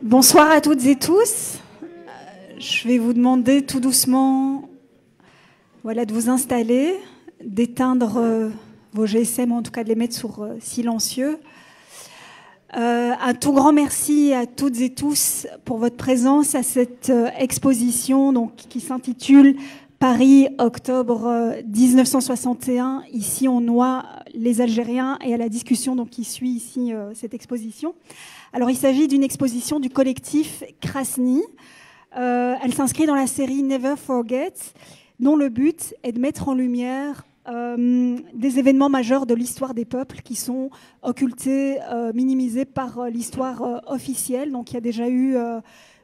Bonsoir à toutes et tous. Je vais vous demander tout doucement de vous installer, d'éteindre vos GSM, ou en tout cas de les mettre sur silencieux. Un tout grand merci à toutes et tous pour votre présence à cette exposition qui s'intitule Paris, octobre 1961. Ici, on noie les Algériens et à la discussion qui suit ici cette exposition. Alors, il s'agit d'une exposition du collectif Krasny. Elle s'inscrit dans la série Never Forget, dont le but est de mettre en lumière des événements majeurs de l'histoire des peuples qui sont occultés, minimisés par l'histoire officielle. Donc, il y a déjà eu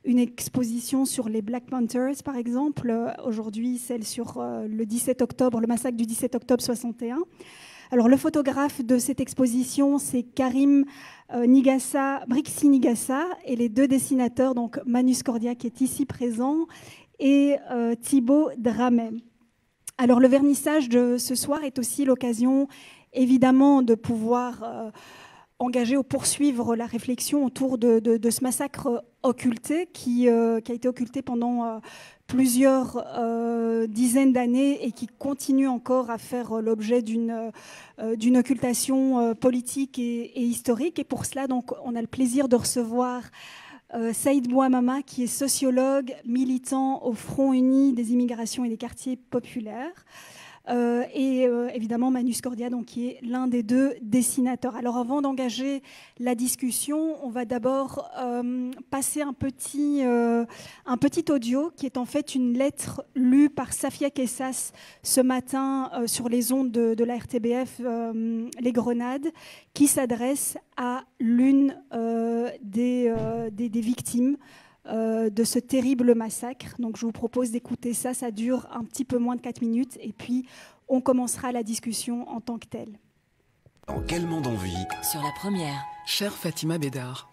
une exposition sur les Black Panthers, par exemple. Aujourd'hui, celle sur le 17 octobre, le massacre du 17 octobre 61. Alors, le photographe de cette exposition, c'est Karim Brixi Nigassa, et les deux dessinateurs, donc Manu Scordia, qui est ici présent, et Thibaut Dramet. Alors, le vernissage de ce soir est aussi l'occasion, évidemment, de pouvoir engager ou poursuivre la réflexion autour de ce massacre occulté qui a été occulté pendant plusieurs dizaines d'années et qui continue encore à faire l'objet d'une occultation politique et historique. Et pour cela, donc, on a le plaisir de recevoir Saïd Bouamama, qui est sociologue, militant au Front uni des immigrations et des quartiers populaires. Et évidemment Manu Scordia, donc, qui est l'un des deux dessinateurs. Alors avant d'engager la discussion, on va d'abord passer un petit audio qui est en fait une lettre lue par Safia Kessas ce matin sur les ondes de la RTBF Les Grenades, qui s'adresse à l'une des victimes de ce terrible massacre. Donc je vous propose d'écouter ça. Ça dure un petit peu moins de 4 minutes et puis on commencera la discussion en tant que telle. Dans quel monde on vit ? Sur la première. Chère Fatima Bédard,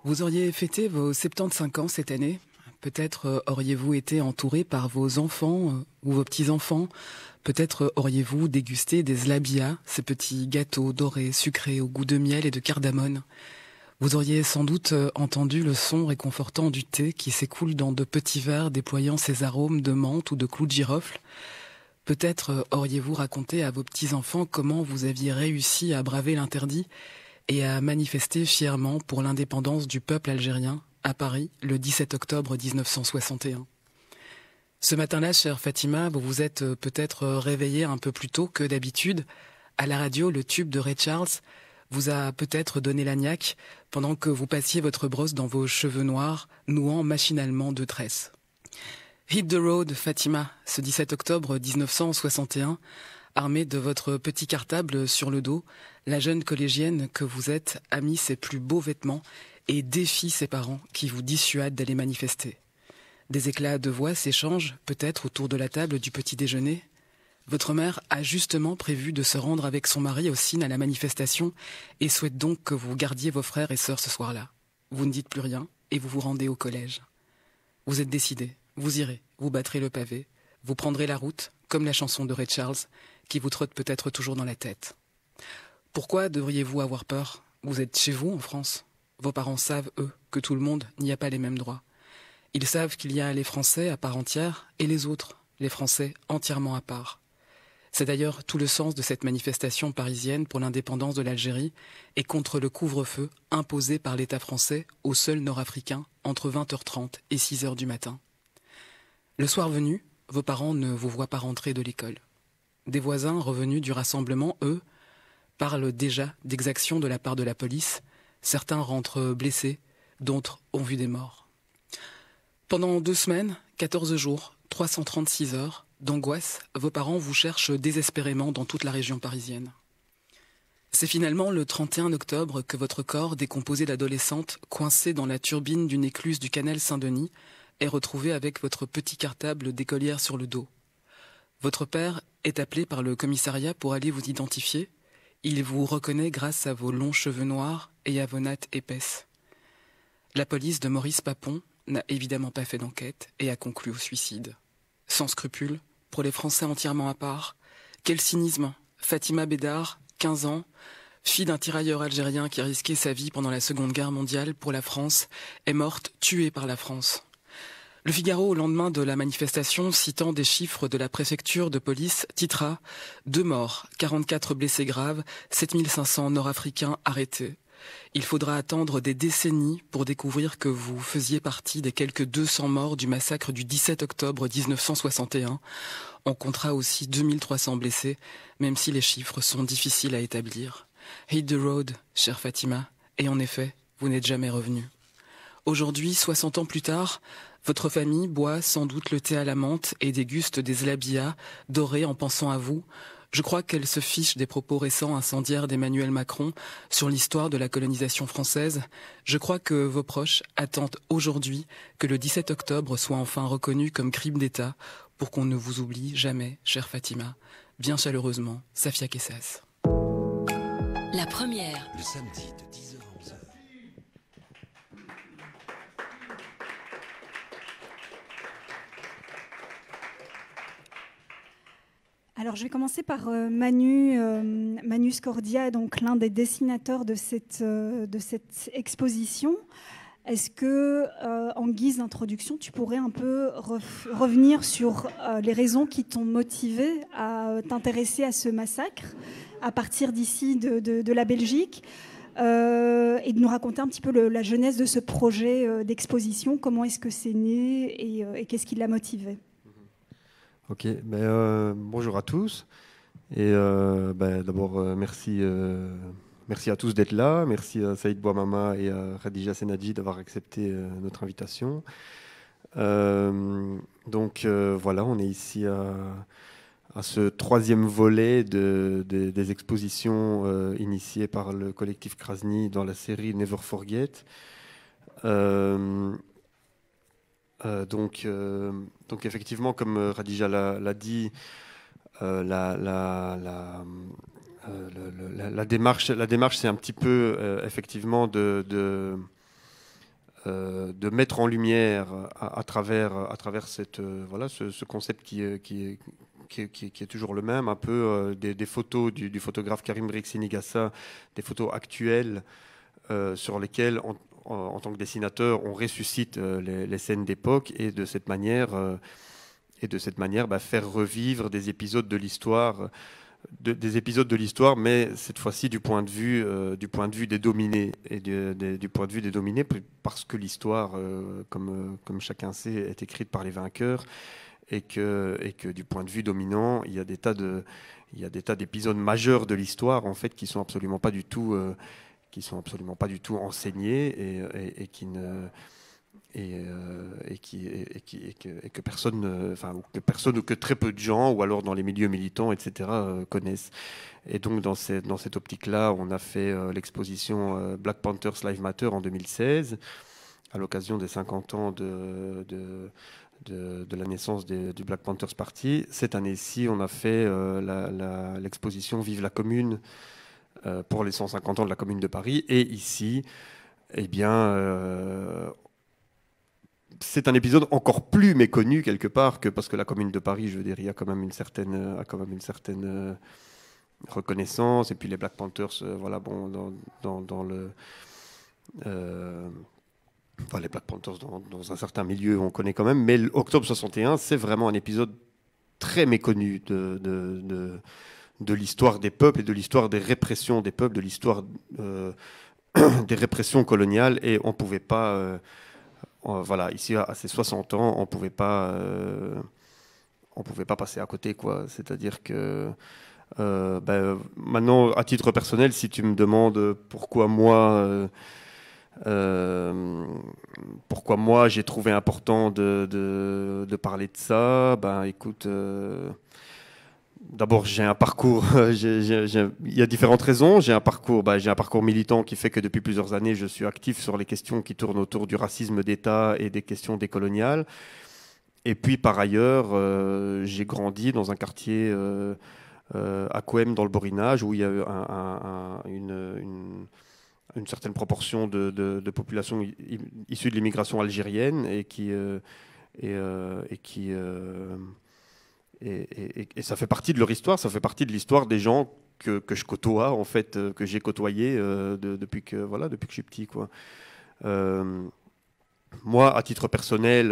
vous auriez fêté vos 75 ans cette année. Peut-être auriez-vous été entouré par vos enfants ou vos petits-enfants. Peut-être auriez-vous dégusté des zlabia, ces petits gâteaux dorés, sucrés au goût de miel et de cardamone. Vous auriez sans doute entendu le son réconfortant du thé qui s'écoule dans de petits verres déployant ses arômes de menthe ou de clous de girofle. Peut-être auriez-vous raconté à vos petits-enfants comment vous aviez réussi à braver l'interdit et à manifester fièrement pour l'indépendance du peuple algérien à Paris le 17 octobre 1961. Ce matin-là, chère Fatima, vous vous êtes peut-être réveillée un peu plus tôt que d'habitude. À la radio, le tube de Ray Charles vous a peut-être donné la niaque pendant que vous passiez votre brosse dans vos cheveux noirs, nouant machinalement deux tresses. Hit the road, Fatima, ce 17 octobre 1961, armée de votre petit cartable sur le dos, la jeune collégienne que vous êtes a mis ses plus beaux vêtements et défie ses parents qui vous dissuadent d'aller manifester. Des éclats de voix s'échangent peut-être autour de la table du petit déjeuner. Votre mère a justement prévu de se rendre avec son mari au CIN à la manifestation et souhaite donc que vous gardiez vos frères et sœurs ce soir-là. Vous ne dites plus rien et vous vous rendez au collège. Vous êtes décidé, vous irez, vous battrez le pavé, vous prendrez la route, comme la chanson de Ray Charles, qui vous trotte peut-être toujours dans la tête. Pourquoi devriez-vous avoir peur ? Vous êtes chez vous en France. Vos parents savent, eux, que tout le monde n'y a pas les mêmes droits. Ils savent qu'il y a les Français à part entière et les autres, les Français entièrement à part. C'est d'ailleurs tout le sens de cette manifestation parisienne pour l'indépendance de l'Algérie et contre le couvre-feu imposé par l'État français aux seuls Nord-Africains entre 20h30 et 6h du matin. Le soir venu, vos parents ne vous voient pas rentrer de l'école. Des voisins revenus du rassemblement, eux, parlent déjà d'exactions de la part de la police. Certains rentrent blessés, d'autres ont vu des morts. Pendant 2 semaines, 14 jours, 336 heures, d'angoisse, vos parents vous cherchent désespérément dans toute la région parisienne. C'est finalement le 31 octobre que votre corps, décomposé d'adolescente, coincé dans la turbine d'une écluse du canal Saint-Denis, est retrouvé avec votre petit cartable d'écolière sur le dos. Votre père est appelé par le commissariat pour aller vous identifier. Il vous reconnaît grâce à vos longs cheveux noirs et à vos nattes épaisses. La police de Maurice Papon n'a évidemment pas fait d'enquête et a conclu au suicide. Sans scrupule, pour les Français entièrement à part, quel cynisme. Fatima Bédard, 15 ans, fille d'un tirailleur algérien qui a risqué sa vie pendant la Seconde Guerre mondiale pour la France, est morte tuée par la France. Le Figaro, au lendemain de la manifestation, citant des chiffres de la préfecture de police, titra « 2 morts, 44 blessés graves, 7500 Nord-Africains arrêtés ». Il faudra attendre des décennies pour découvrir que vous faisiez partie des quelques 200 morts du massacre du 17 octobre 1961. On comptera aussi 2300 blessés, même si les chiffres sont difficiles à établir. Hit the road, chère Fatima, et en effet, vous n'êtes jamais revenu. Aujourd'hui, 60 ans plus tard, votre famille boit sans doute le thé à la menthe et déguste des zlabia dorés en pensant à vous. Je crois qu'elle se fiche des propos récents incendiaires d'Emmanuel Macron sur l'histoire de la colonisation française. Je crois que vos proches attendent aujourd'hui que le 17 octobre soit enfin reconnu comme crime d'État pour qu'on ne vous oublie jamais, chère Fatima. Bien chaleureusement, Safia Kessas. La première. Le samedi de 10h à 11h. Alors, je vais commencer par Manu Scordia, donc l'un des dessinateurs de cette exposition. Est-ce que, en guise d'introduction, tu pourrais un peu revenir sur les raisons qui t'ont motivé à t'intéresser à ce massacre, à partir d'ici de la Belgique, et de nous raconter un petit peu la genèse de ce projet d'exposition, comment est-ce que c'est né et qu'est-ce qui l'a motivé? Ok, bonjour à tous. Et d'abord, merci à tous d'être là. Merci à Saïd Bouamama et à Khadija Senadji d'avoir accepté notre invitation. Voilà, on est ici à ce troisième volet des expositions initiées par le collectif Krasny dans la série Never Forget. Donc effectivement, comme Khadija l'a dit, la démarche, c'est un petit peu effectivement de mettre en lumière à travers ce concept qui est toujours le même, un peu des photos du photographe Karim Brixi-Nigassa, des photos actuelles sur lesquelles en tant que dessinateur, on ressuscite les scènes d'époque et de cette manière, faire revivre des épisodes de l'histoire, mais cette fois-ci du point de vue des dominés et du point de vue des dominés, parce que l'histoire, comme chacun sait, est écrite par les vainqueurs et que du point de vue dominant, il y a des tas d'épisodes majeurs de l'histoire en fait qui sont absolument pas du tout enseignés et que personne, ou que très peu de gens, ou alors dans les milieux militants, etc., connaissent. Et donc dans cette optique-là, on a fait l'exposition Black Panthers Lives Matter en 2016, à l'occasion des 50 ans de la naissance du Black Panthers Party. Cette année-ci, on a fait l'exposition Vive la Commune, pour les 150 ans de la Commune de Paris. Et ici, c'est un épisode encore plus méconnu quelque part parce que la Commune de Paris, je veux dire, il y a quand même une certaine reconnaissance. Et puis les Black Panthers, les Black Panthers dans un certain milieu, on connaît quand même. Mais l'Octobre 61, c'est vraiment un épisode très méconnu de l'histoire des peuples et de l'histoire des répressions des peuples, de l'histoire des répressions coloniales, et on ne pouvait pas, ici à ces 60 ans, on ne pouvait pas passer à côté, quoi. C'est-à-dire que maintenant, à titre personnel, si tu me demandes pourquoi moi j'ai trouvé important de parler de ça, écoute. D'abord, j'ai un parcours. Il y a différentes raisons. J'ai un parcours militant qui fait que depuis plusieurs années, je suis actif sur les questions qui tournent autour du racisme d'État et des questions décoloniales. Et puis, par ailleurs, j'ai grandi dans un quartier à Couem, dans le Borinage, où il y a eu une certaine proportion de population issue de l'immigration algérienne et ça fait partie de leur histoire, ça fait partie de l'histoire des gens que je côtoie, en fait, que j'ai côtoyé depuis que je suis petit, quoi. Moi, à titre personnel,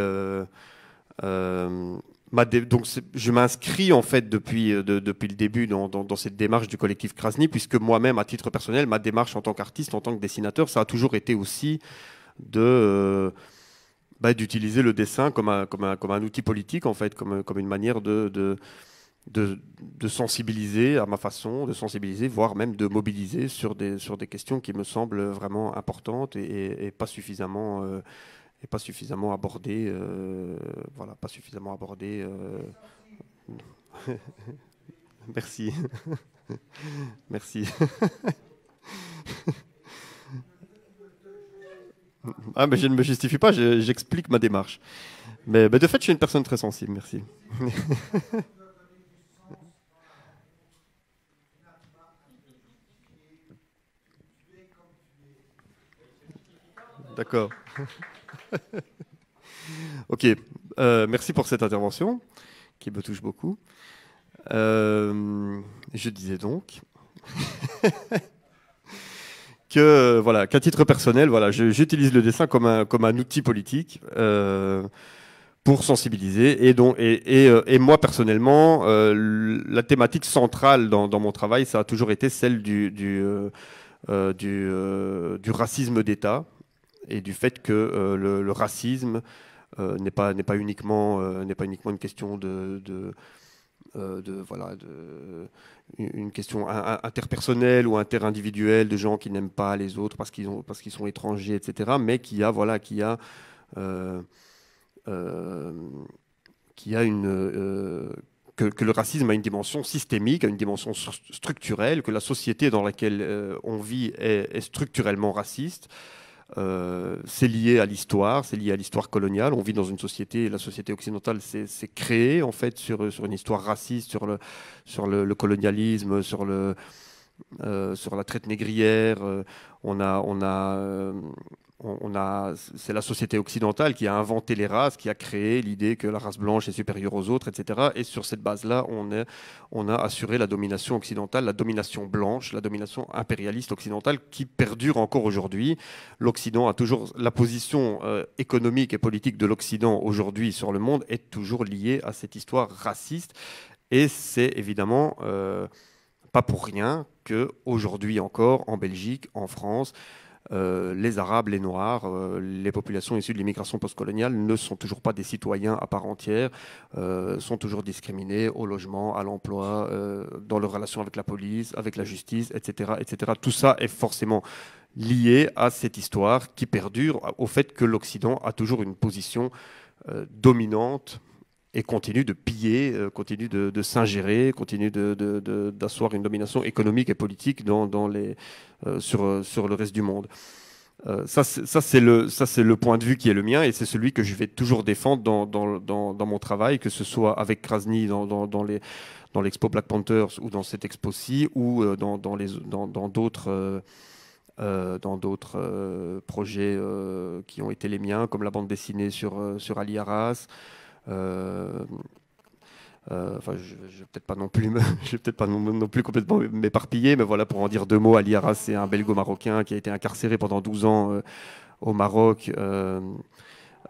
donc je m'inscris en fait depuis le début dans cette démarche du collectif Krasny, puisque moi-même, à titre personnel, ma démarche en tant qu'artiste, en tant que dessinateur, ça a toujours été aussi d'utiliser le dessin comme un outil politique, en fait, comme une manière de sensibiliser à ma façon, de sensibiliser, voire même de mobiliser sur des questions qui me semblent vraiment importantes et pas suffisamment abordées. Voilà, pas suffisamment abordées. Merci. Merci. Ah, mais je ne me justifie pas, j'explique ma démarche. Mais de fait, je suis une personne très sensible, merci. D'accord. Ok, merci pour cette intervention qui me touche beaucoup. Je disais donc qu'à titre personnel, voilà, j'utilise le dessin comme un outil politique pour sensibiliser. Et moi personnellement, la thématique centrale dans mon travail, ça a toujours été celle du racisme d'État et du fait que le racisme n'est pas uniquement une question une question interpersonnelle ou interindividuelle de gens qui n'aiment pas les autres parce qu'ils sont étrangers, etc. Mais qui a que le racisme a une dimension systémique, a une dimension structurelle, que la société dans laquelle on vit est structurellement raciste. C'est lié à l'histoire, c'est lié à l'histoire coloniale. On vit dans une société, la société occidentale s'est créée en fait sur une histoire raciste, sur le colonialisme, sur la traite négrière. C'est la société occidentale qui a inventé les races, qui a créé l'idée que la race blanche est supérieure aux autres, etc. Et sur cette base-là, on a assuré la domination occidentale, la domination blanche, la domination impérialiste occidentale qui perdure encore aujourd'hui. L'Occident a toujours la position économique et politique de l'Occident aujourd'hui sur le monde est toujours liée à cette histoire raciste. Et c'est évidemment pas pour rien qu'aujourd'hui encore, en Belgique, en France, les Arabes, les Noirs, les populations issues de l'immigration postcoloniale ne sont toujours pas des citoyens à part entière, sont toujours discriminés au logement, à l'emploi, dans leurs relations avec la police, avec la justice, etc., etc. Tout ça est forcément lié à cette histoire qui perdure, au fait que l'Occident a toujours une position dominante et continue de piller, continue de s'ingérer, continue d'asseoir une domination économique et politique sur le reste du monde. Ça, c'est le point de vue qui est le mien et c'est celui que je vais toujours défendre dans mon travail, que ce soit avec Krasny dans l'expo Black Panthers ou dans cette expo-ci ou dans d'autres projets qui ont été les miens, comme la bande dessinée sur Ali Arras. Enfin, je vais peut-être pas non plus je vais peut-être pas non plus complètement m'éparpiller, mais voilà, pour en dire deux mots, Ali Arras, c'est un belgo-marocain qui a été incarcéré pendant 12 ans au Maroc,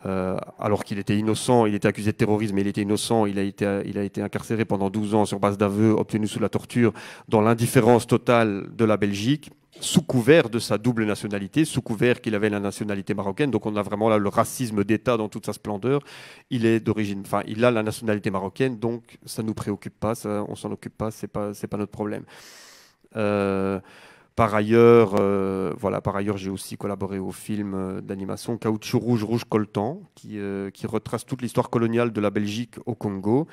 alors qu'il était innocent. Il était accusé de terrorisme, mais il était innocent. Il a été incarcéré pendant 12 ans sur base d'aveux obtenus sous la torture, dans l'indifférence totale de la Belgique, sous couvert de sa double nationalité, sous couvert qu'il avait la nationalité marocaine. Donc on a vraiment là le racisme d'État dans toute sa splendeur. Il a la nationalité marocaine, donc ça nous préoccupe pas, on s'en occupe pas, c'est pas notre problème. Par ailleurs, j'ai aussi collaboré au film d'animation Caoutchouc Rouge, Rouge Coltan, qui retrace toute l'histoire coloniale de la Belgique au Congo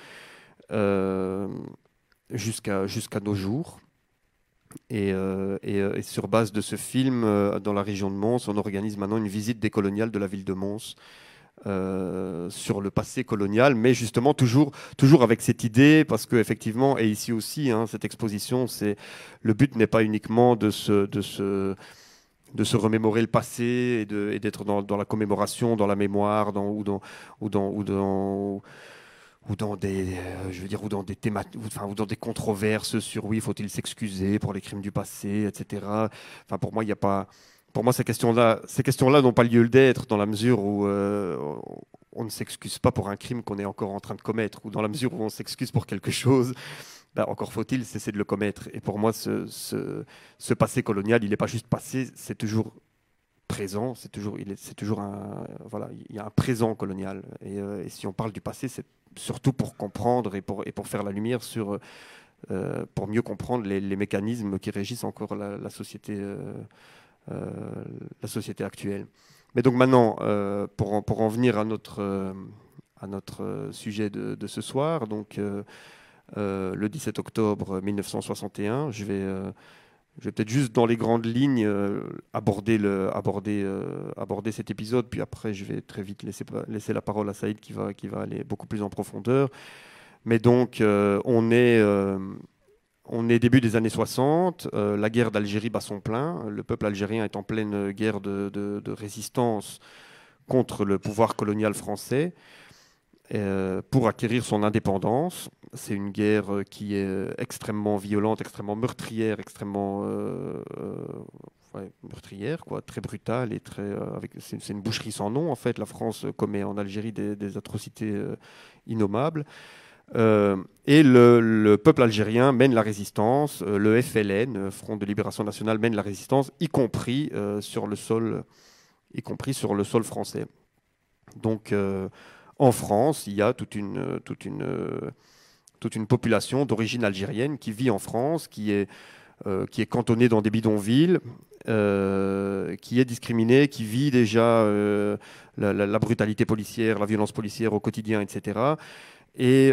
jusqu'à nos jours. Et sur base de ce film, dans la région de Mons, on organise maintenant une visite décoloniale de la ville de Mons sur le passé colonial, mais justement toujours avec cette idée, parce qu'effectivement, et ici aussi, cette exposition, le but n'est pas uniquement de se remémorer et le passé et d'être dans la commémoration, dans la mémoire, ou dans des, ou dans des ou dans des controverses sur oui, faut-il s'excuser pour les crimes du passé, etc. Enfin, pour moi, il n'y a pas. Pour moi, ces questions-là n'ont pas lieu d'être dans la mesure où on ne s'excuse pas pour un crime qu'on est encore en train de commettre, ou dans la mesure où on s'excuse pour quelque chose, ben, encore faut-il cesser de le commettre. Et pour moi, ce passé colonial, il n'est pas juste passé, c'est toujours présent, c'est toujours voilà, il y a un présent colonial. Et si on parle du passé, c'est surtout pour comprendre et pour faire la lumière sur, pour mieux comprendre les mécanismes qui régissent encore la société. La société actuelle. Mais donc maintenant, pour en venir à notre sujet de ce soir, donc le 17 octobre 1961, je vais peut-être juste dans les grandes lignes aborder cet épisode, puis après je vais très vite laisser la parole à Saïd qui va aller beaucoup plus en profondeur. Mais donc on est début des années 60, la guerre d'Algérie bat son plein, le peuple algérien est en pleine guerre de résistance contre le pouvoir colonial français pour acquérir son indépendance. C'est une guerre qui est extrêmement violente, extrêmement meurtrière, meurtrière, quoi, très brutale et c'est une boucherie sans nom en fait. La France commet en Algérie des atrocités innommables. Et le peuple algérien mène la résistance, le FLN, Front de Libération Nationale, mène la résistance, y compris sur le sol français. Donc en France, il y a toute une population d'origine algérienne qui vit en France, qui est cantonnée dans des bidonvilles, qui est discriminée, qui vit déjà la brutalité policière, la violence policière au quotidien, etc. Et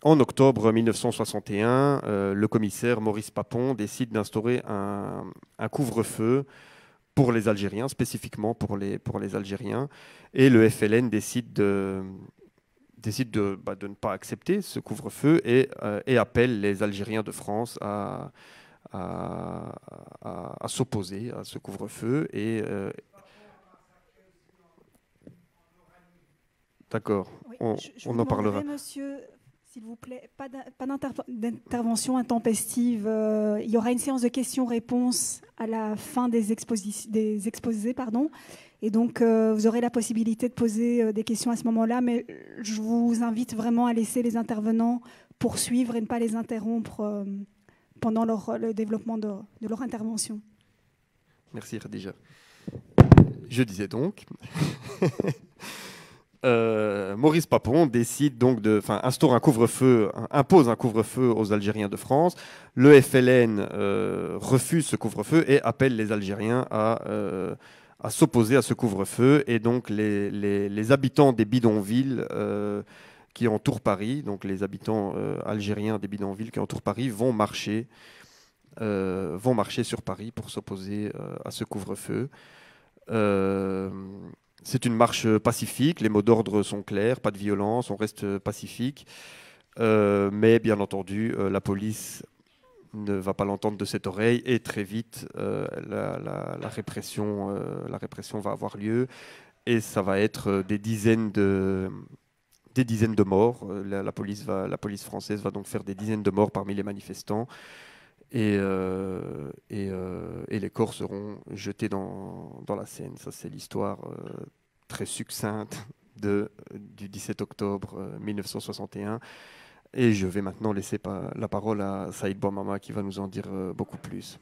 en octobre 1961, le commissaire Maurice Papon décide d'instaurer un couvre-feu pour les Algériens, spécifiquement pour les Algériens. Et le FLN décide de ne pas accepter ce couvre-feu et appelle les Algériens de France à s'opposer à ce couvre-feu. D'accord, Oui, je on vous en parlera. demanderai, monsieur, s'il vous plaît, pas d'intervention intempestive. Il y aura une séance de questions-réponses à la fin des exposés. Et donc, vous aurez la possibilité de poser des questions à ce moment-là. Mais je vous invite vraiment à laisser les intervenants poursuivre et ne pas les interrompre pendant le développement de leur intervention. Merci, Khadija. Je disais donc... Maurice Papon décide donc impose un couvre-feu aux Algériens de France. Le FLN refuse ce couvre-feu et appelle les Algériens à s'opposer à ce couvre-feu. Et donc les habitants des bidonvilles qui entourent Paris, donc les habitants algériens des bidonvilles qui entourent Paris vont marcher sur Paris pour s'opposer à ce couvre-feu. C'est une marche pacifique, les mots d'ordre sont clairs, pas de violence, on reste pacifique. Mais bien entendu, la police ne va pas l'entendre de cette oreille et très vite, la répression va avoir lieu et ça va être des dizaines de morts. La police française va donc faire des dizaines de morts parmi les manifestants. Et les corps seront jetés dans la Seine. Ça, c'est l'histoire très succincte du 17 octobre 1961. Et je vais maintenant laisser la parole à Saïd Bouamama qui va nous en dire beaucoup plus.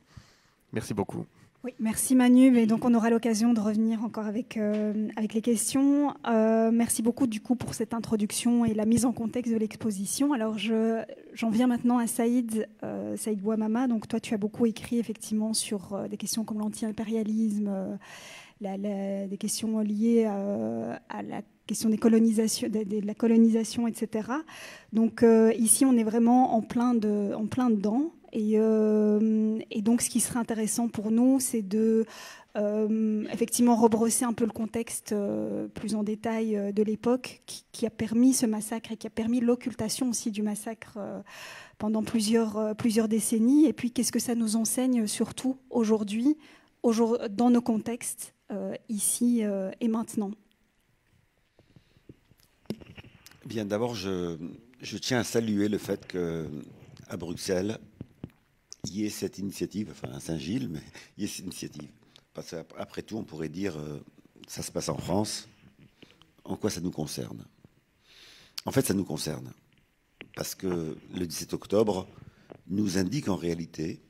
Merci beaucoup. Oui, merci Manu. Et donc on aura l'occasion de revenir encore avec les questions. Merci beaucoup du coup pour cette introduction et la mise en contexte de l'exposition. Alors j'en viens maintenant à Saïd Bouamama. Donc toi tu as beaucoup écrit effectivement sur des questions comme l'anti-impérialisme, des questions liées à la question des colonisations, de la colonisation, etc. Donc ici on est vraiment en plein dedans. Et donc, ce qui serait intéressant pour nous, c'est de effectivement rebrosser un peu le contexte plus en détail de l'époque qui a permis ce massacre et qui a permis l'occultation aussi du massacre pendant plusieurs décennies. Et puis, qu'est-ce que ça nous enseigne surtout aujourd'hui dans nos contextes, ici et maintenant. Bien, d'abord, je tiens à saluer le fait qu'à Bruxelles, il y ait cette initiative, enfin à Saint-Gilles, mais il y ait cette initiative. Parce qu'après tout, on pourrait dire, ça se passe en France, en quoi ça nous concerne? En fait, ça nous concerne. Parce que le 17 octobre nous indique en réalité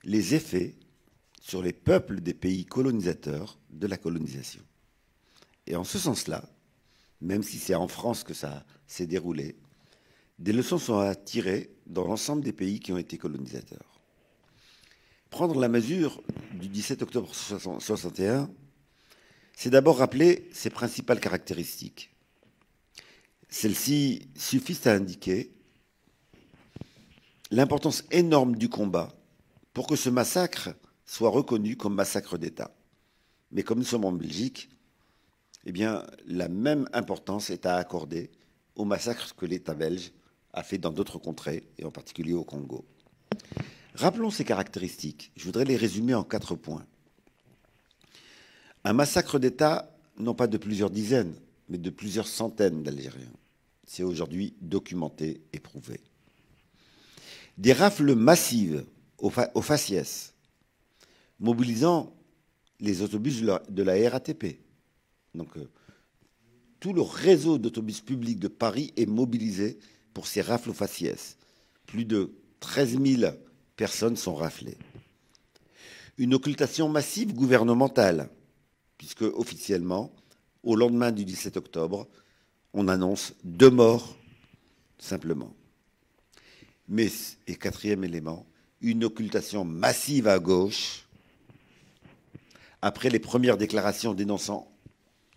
les effets sur les peuples des pays colonisateurs de la colonisation. Et en ce sens-là, même si c'est en France que ça s'est déroulé, des leçons sont à tirer dans l'ensemble des pays qui ont été colonisateurs. Prendre la mesure du 17 octobre 1961, c'est d'abord rappeler ses principales caractéristiques. Celles-ci suffisent à indiquer l'importance énorme du combat pour que ce massacre soit reconnu comme massacre d'État. Mais comme nous sommes en Belgique, eh bien, la même importance est à accorder au massacre que l'État belge a fait dans d'autres contrées, et en particulier au Congo. Rappelons ces caractéristiques. Je voudrais les résumer en 4 points. Un massacre d'État, non pas de plusieurs dizaines, mais de plusieurs centaines d'Algériens. C'est aujourd'hui documenté et prouvé. Des rafles massives au faciès, mobilisant les autobus de la RATP. Donc, tout le réseau d'autobus publics de Paris est mobilisé pour ces rafles au faciès. Plus de 13 000 personnes sont raflées. Une occultation massive gouvernementale, puisque officiellement, au lendemain du 17 octobre, on annonce 2 morts, simplement. Mais, et 4e élément, une occultation massive à gauche, après les premières déclarations dénonçant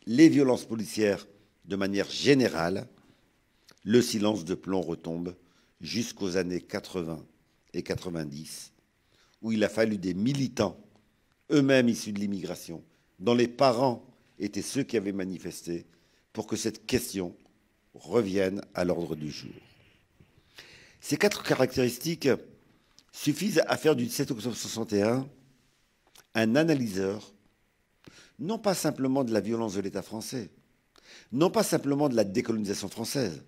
les violences policières de manière générale, le silence de plomb retombe jusqu'aux années 80 et 90, où il a fallu des militants, eux-mêmes issus de l'immigration, dont les parents étaient ceux qui avaient manifesté, pour que cette question revienne à l'ordre du jour. Ces 4 caractéristiques suffisent à faire du 17 octobre 61 un analyseur, non pas simplement de la violence de l'État français, non pas simplement de la décolonisation française,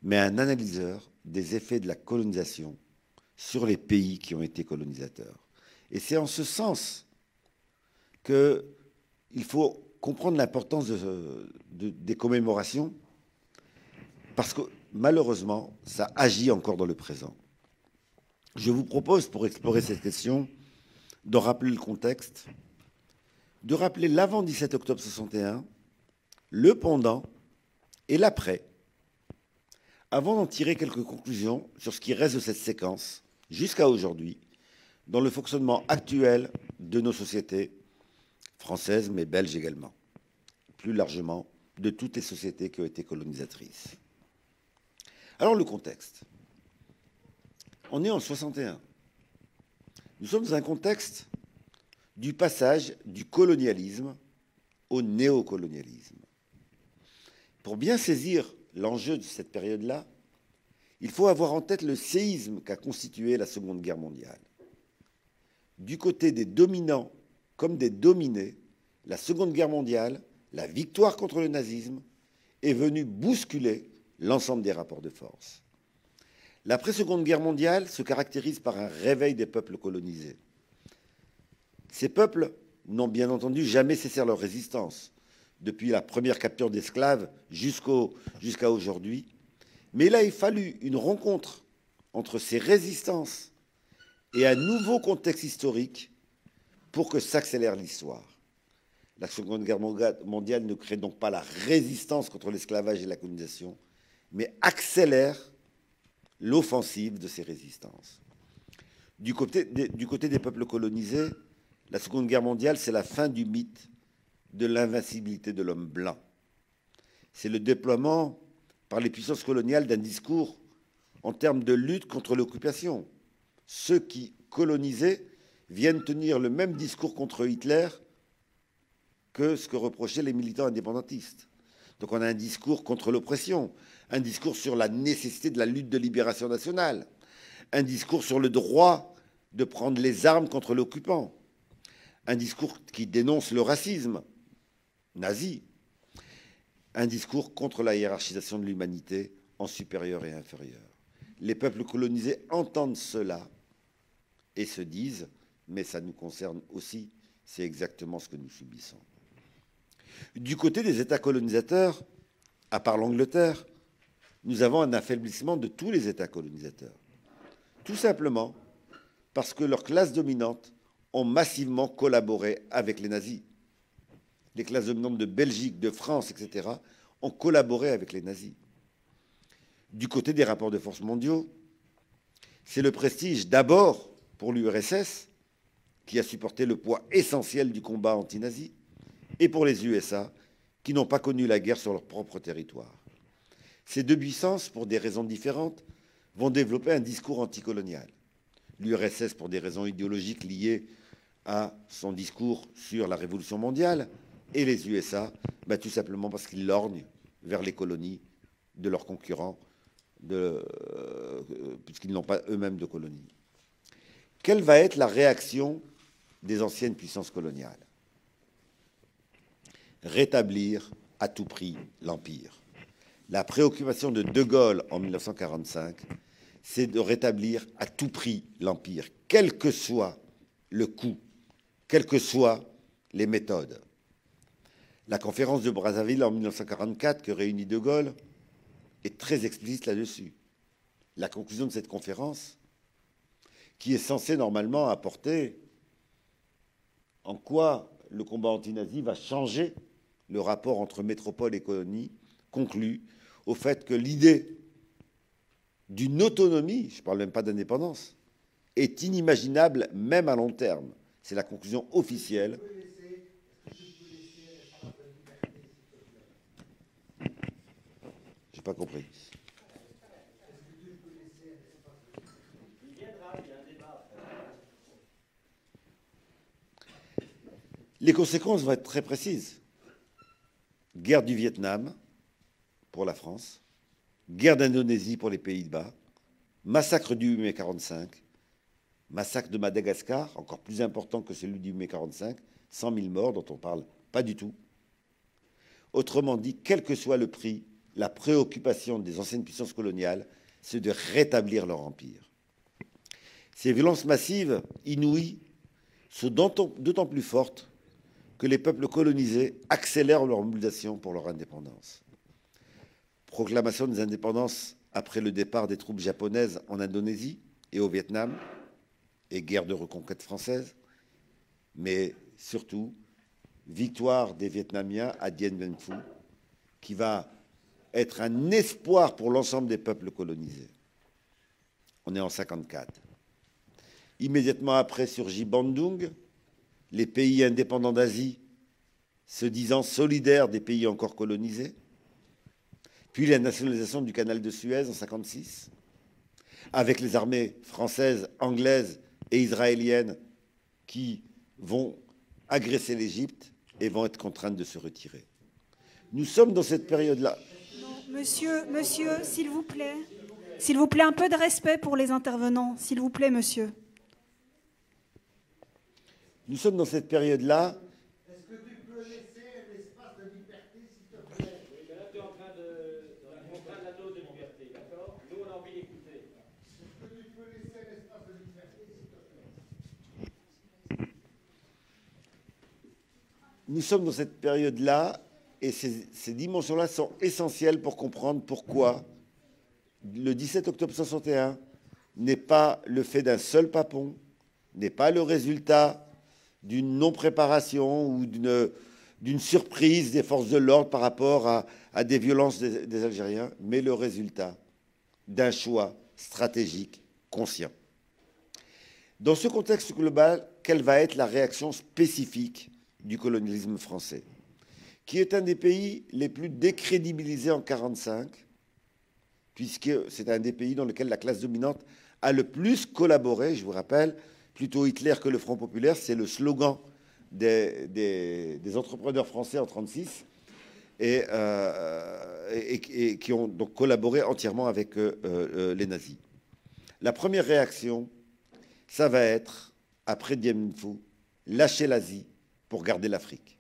mais un analyseur des effets de la colonisation sur les pays qui ont été colonisateurs. Et c'est en ce sens qu'il faut comprendre l'importance des commémorations, parce que malheureusement, ça agit encore dans le présent. Je vous propose, pour explorer cette question, de rappeler le contexte, de rappeler l'avant 17 octobre 61, le pendant et l'après, avant d'en tirer quelques conclusions sur ce qui reste de cette séquence, jusqu'à aujourd'hui, dans le fonctionnement actuel de nos sociétés françaises, mais belges également, plus largement, de toutes les sociétés qui ont été colonisatrices. Alors le contexte. On est en 61. Nous sommes dans un contexte du passage du colonialisme au néocolonialisme. Pour bien saisir l'enjeu de cette période-là, il faut avoir en tête le séisme qu'a constitué la Seconde Guerre mondiale. Du côté des dominants comme des dominés, la Seconde Guerre mondiale, la victoire contre le nazisme, est venue bousculer l'ensemble des rapports de force. L'après-Seconde Guerre mondiale se caractérise par un réveil des peuples colonisés. Ces peuples n'ont bien entendu jamais cessé leur résistance, depuis la première capture d'esclaves jusqu'à aujourd'hui. Mais là, il a fallu une rencontre entre ces résistances et un nouveau contexte historique pour que s'accélère l'histoire. La Seconde Guerre mondiale ne crée donc pas la résistance contre l'esclavage et la colonisation, mais accélère l'offensive de ces résistances. Du côté des peuples colonisés, la Seconde Guerre mondiale, c'est la fin du mythe de l'invincibilité de l'homme blanc. C'est le déploiement par les puissances coloniales d'un discours en termes de lutte contre l'occupation. Ceux qui colonisaient viennent tenir le même discours contre Hitler que ce que reprochaient les militants indépendantistes. Donc on a un discours contre l'oppression, un discours sur la nécessité de la lutte de libération nationale, un discours sur le droit de prendre les armes contre l'occupant, un discours qui dénonce le racisme nazi, un discours contre la hiérarchisation de l'humanité en supérieur et inférieur. Les peuples colonisés entendent cela et se disent, mais ça nous concerne aussi, c'est exactement ce que nous subissons. Du côté des États colonisateurs, à part l'Angleterre, nous avons un affaiblissement de tous les États colonisateurs. Tout simplement parce que leurs classes dominantes ont massivement collaboré avec les nazis. Les classes dominantes de Belgique, de France, etc., ont collaboré avec les nazis. Du côté des rapports de force mondiaux, c'est le prestige d'abord pour l'URSS, qui a supporté le poids essentiel du combat anti-nazi, et pour les USA, qui n'ont pas connu la guerre sur leur propre territoire. Ces deux puissances, pour des raisons différentes, vont développer un discours anticolonial. L'URSS pour des raisons idéologiques liées à son discours sur la Révolution mondiale, et les USA, tout simplement parce qu'ils lorgnent vers les colonies de leurs concurrents, puisqu'ils n'ont pas eux-mêmes de colonies. Quelle va être la réaction des anciennes puissances coloniales? Rétablir à tout prix l'Empire. La préoccupation de De Gaulle en 1945, c'est de rétablir à tout prix l'Empire, quel que soit le coût, quelles que soient les méthodes. La conférence de Brazzaville en 1944 que réunit De Gaulle est très explicite là-dessus. La conclusion de cette conférence, qui est censée normalement apporter en quoi le combat anti-nazi va changer le rapport entre métropole et colonie, conclut au fait que l'idée d'une autonomie, je ne parle même pas d'indépendance, est inimaginable même à long terme. C'est la conclusion officielle. Je n'ai pas compris. Les conséquences vont être très précises. Guerre du Vietnam pour la France, guerre d'Indonésie pour les Pays-Bas, massacre du 8 mai 1945, massacre de Madagascar, encore plus important que celui du 8 mai 1945, 100 000 morts dont on ne parle pas du tout. Autrement dit, quel que soit le prix, la préoccupation des anciennes puissances coloniales, c'est de rétablir leur empire. Ces violences massives, inouïes, sont d'autant plus fortes que les peuples colonisés accélèrent leur mobilisation pour leur indépendance. Proclamation des indépendances après le départ des troupes japonaises en Indonésie et au Vietnam, et guerre de reconquête française, mais surtout victoire des Vietnamiens à Dien Bien Phu, qui va être un espoir pour l'ensemble des peuples colonisés. On est en 1954. Immédiatement après surgit Bandung, les pays indépendants d'Asie se disant solidaires des pays encore colonisés, puis la nationalisation du canal de Suez en 1956, avec les armées françaises, anglaises et israéliennes qui vont agresser l'Égypte et vont être contraintes de se retirer. Nous sommes dans cette période-là. Monsieur, s'il vous plaît, un peu de respect pour les intervenants, s'il vous plaît, monsieur. Nous sommes dans cette période-là. Est-ce que tu peux laisser l'espace de liberté, s'il te plaît? Oui, mais là, tu es en train de la dose de liberté, d'accord? Nous, on a envie d'écouter. Est-ce que tu peux laisser l'espace de liberté, s'il te plaît? Nous sommes dans cette période-là, et ces dimensions-là sont essentielles pour comprendre pourquoi le 17 octobre 1961 n'est pas le fait d'un seul papon, n'est pas le résultat d'une non-préparation ou d'une surprise des forces de l'ordre par rapport à des violences des Algériens, mais le résultat d'un choix stratégique conscient. Dans ce contexte global, quelle va être la réaction spécifique du colonialisme français, qui est un des pays les plus décrédibilisés en 1945, puisque c'est un des pays dans lequel la classe dominante a le plus collaboré, je vous rappelle, plutôt Hitler que le Front populaire, c'est le slogan des entrepreneurs français en 1936, et qui ont donc collaboré entièrement avec les nazis. La première réaction, ça va être, après Dien Bien Phu, lâcher l'Asie pour garder l'Afrique.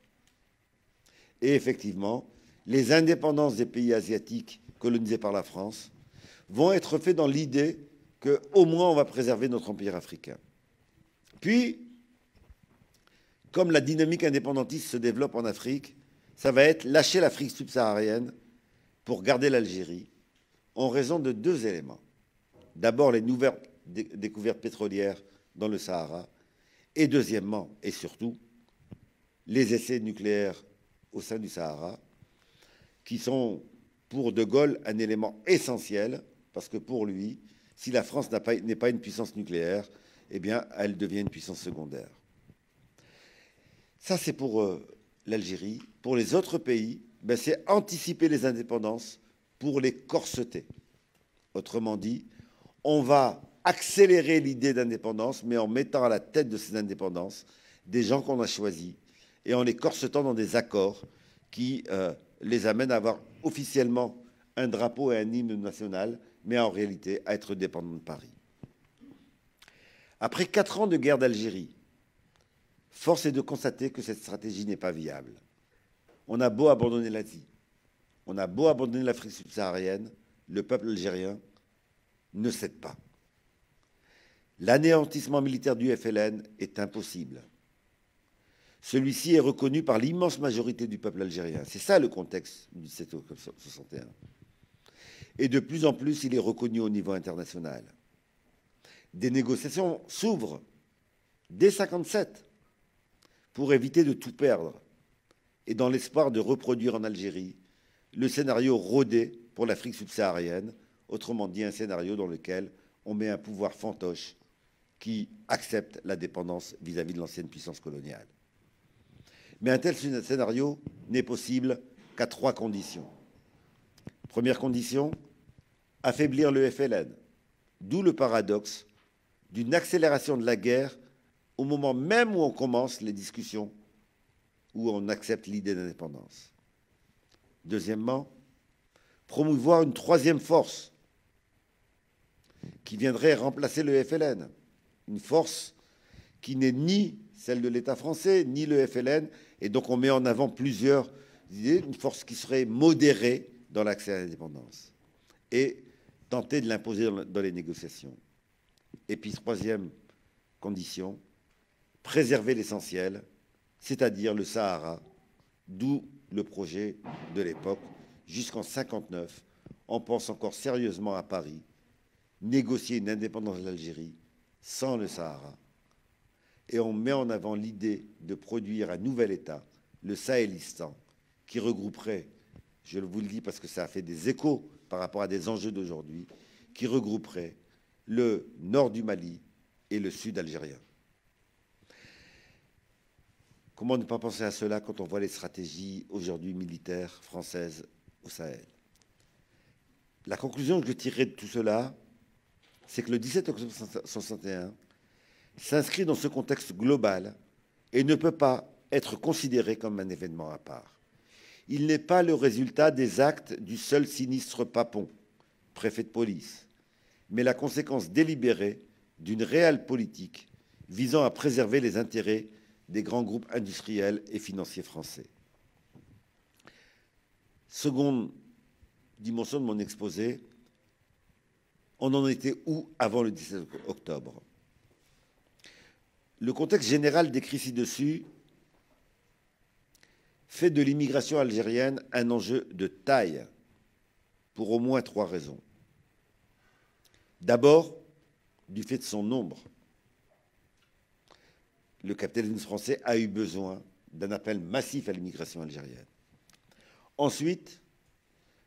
Et effectivement, les indépendances des pays asiatiques colonisés par la France vont être faits dans l'idée qu'au moins on va préserver notre empire africain. Puis, comme la dynamique indépendantiste se développe en Afrique, ça va être lâcher l'Afrique subsaharienne pour garder l'Algérie, en raison de deux éléments. D'abord, les nouvelles découvertes pétrolières dans le Sahara, et deuxièmement, et surtout, les essais nucléaires au sein du Sahara, qui sont pour De Gaulle un élément essentiel, parce que pour lui, si la France n'est pas une puissance nucléaire, eh bien, elle devient une puissance secondaire. Ça, c'est pour l'Algérie. Pour les autres pays, ben, c'est anticiper les indépendances pour les corseter. Autrement dit, on va accélérer l'idée d'indépendance, mais en mettant à la tête de ces indépendances des gens qu'on a choisis et en les corsetant dans des accords qui les amènent à avoir officiellement un drapeau et un hymne national, mais en réalité à être dépendants de Paris. Après 4 ans de guerre d'Algérie, force est de constater que cette stratégie n'est pas viable. On a beau abandonner l'Asie, on a beau abandonner l'Afrique subsaharienne, le peuple algérien ne cède pas. L'anéantissement militaire du FLN est impossible. Celui-ci est reconnu par l'immense majorité du peuple algérien. C'est ça le contexte du 17 octobre 61. Et de plus en plus, il est reconnu au niveau international. Des négociations s'ouvrent dès 1957 pour éviter de tout perdre et dans l'espoir de reproduire en Algérie le scénario rodé pour l'Afrique subsaharienne, autrement dit un scénario dans lequel on met un pouvoir fantoche qui accepte la dépendance vis-à-vis de l'ancienne puissance coloniale. Mais un tel scénario n'est possible qu'à 3 conditions. Première condition, affaiblir le FLN, d'où le paradoxe d'une accélération de la guerre au moment même où on commence les discussions, où on accepte l'idée d'indépendance. Deuxièmement, promouvoir une troisième force qui viendrait remplacer le FLN, une force qui n'est ni celle de l'État français, ni le FLN, et donc on met en avant plusieurs idées, une force qui serait modérée dans l'accès à l'indépendance, et tenter de l'imposer dans les négociations. Et puis, troisième condition, préserver l'essentiel, c'est-à-dire le Sahara, d'où le projet de l'époque. Jusqu'en 1959, on pense encore sérieusement à Paris, négocier une indépendance de l'Algérie sans le Sahara. Et on met en avant l'idée de produire un nouvel État, le Sahélistan, qui regrouperait, je vous le dis parce que ça a fait des échos par rapport à des enjeux d'aujourd'hui, qui regrouperait le nord du Mali et le sud algérien. Comment ne pas penser à cela quand on voit les stratégies aujourd'hui militaires françaises au Sahel? La conclusion que je tirerai de tout cela, c'est que le 17 octobre 1961 s'inscrit dans ce contexte global et ne peut pas être considéré comme un événement à part. Il n'est pas le résultat des actes du seul sinistre Papon, préfet de police, mais la conséquence délibérée d'une réelle politique visant à préserver les intérêts des grands groupes industriels et financiers français. Seconde dimension de mon exposé, on en était où avant le 17 octobre? Le contexte général décrit ci-dessus fait de l'immigration algérienne un enjeu de taille pour au moins 3 raisons. D'abord, du fait de son nombre. Le capitalisme français a eu besoin d'un appel massif à l'immigration algérienne. Ensuite,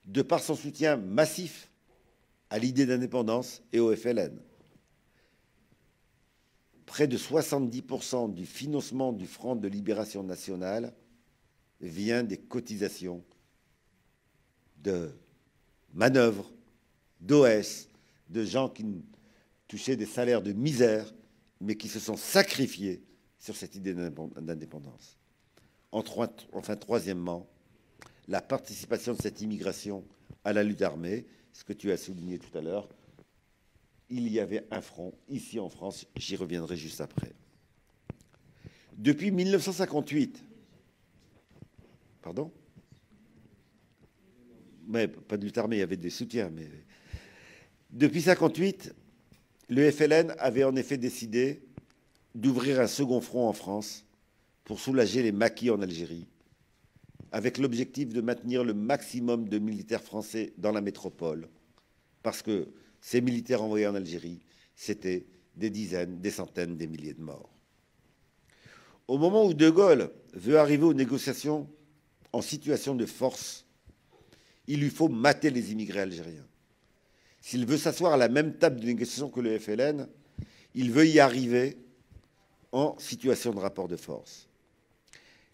de par son soutien massif à l'idée d'indépendance et au FLN. Près de 70% du financement du Front de libération nationale vient des cotisations de manœuvres, d'OS, de gens qui touchaient des salaires de misère, mais qui se sont sacrifiés sur cette idée d'indépendance. Enfin, troisièmement, la participation de cette immigration à la lutte armée, ce que tu as souligné tout à l'heure, il y avait un front ici en France, j'y reviendrai juste après. Depuis 1958, pardon ? Ouais, pas de lutte armée, il y avait des soutiens. Mais depuis 1958, le FLN avait en effet décidé d'ouvrir un second front en France pour soulager les maquis en Algérie, avec l'objectif de maintenir le maximum de militaires français dans la métropole, parce que ces militaires envoyés en Algérie, c'était des dizaines, des centaines, des milliers de morts. Au moment où De Gaulle veut arriver aux négociations en situation de force, il lui faut mater les immigrés algériens. S'il veut s'asseoir à la même table de négociation que le FLN, il veut y arriver en situation de rapport de force.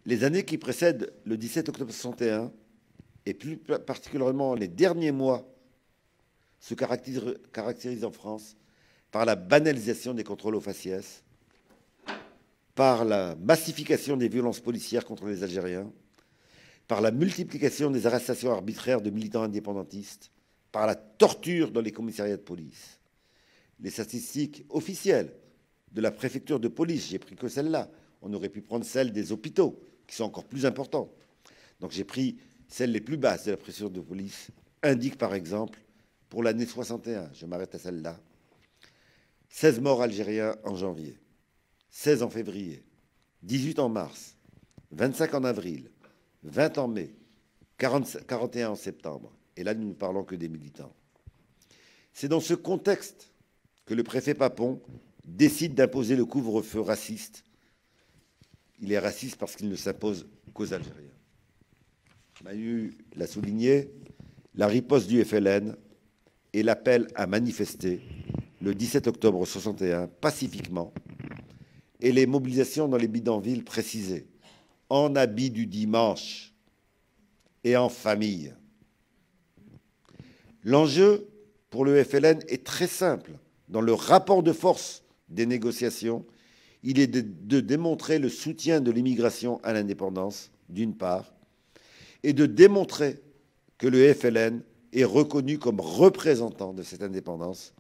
Les années qui précèdent le 17 octobre 61, et plus particulièrement les derniers mois, se caractérisent en France par la banalisation des contrôles aux faciès, par la massification des violences policières contre les Algériens, par la multiplication des arrestations arbitraires de militants indépendantistes, par la torture dans les commissariats de police. Les statistiques officielles de la préfecture de police, j'ai pris que celle-là. On aurait pu prendre celles des hôpitaux, qui sont encore plus importantes. Donc j'ai pris celles les plus basses de la préfecture de police, indiquent par exemple, pour l'année 61, je m'arrête à celle-là, 16 morts algériens en janvier, 16 en février, 18 en mars, 25 en avril, 20 en mai, 41 en septembre. Et là, nous ne parlons que des militants. C'est dans ce contexte que le préfet Papon décide d'imposer le couvre-feu raciste. Il est raciste parce qu'il ne s'impose qu'aux Algériens. Manu l'a souligné, la riposte du FLN et l'appel à manifester le 17 octobre 61 pacifiquement et les mobilisations dans les bidonvilles précisées, en habit du dimanche et en famille. L'enjeu pour le FLN est très simple. Dans le rapport de force des négociations, il est de démontrer le soutien de l'immigration à l'indépendance, d'une part, et de démontrer que le FLN est reconnu comme représentant de cette indépendance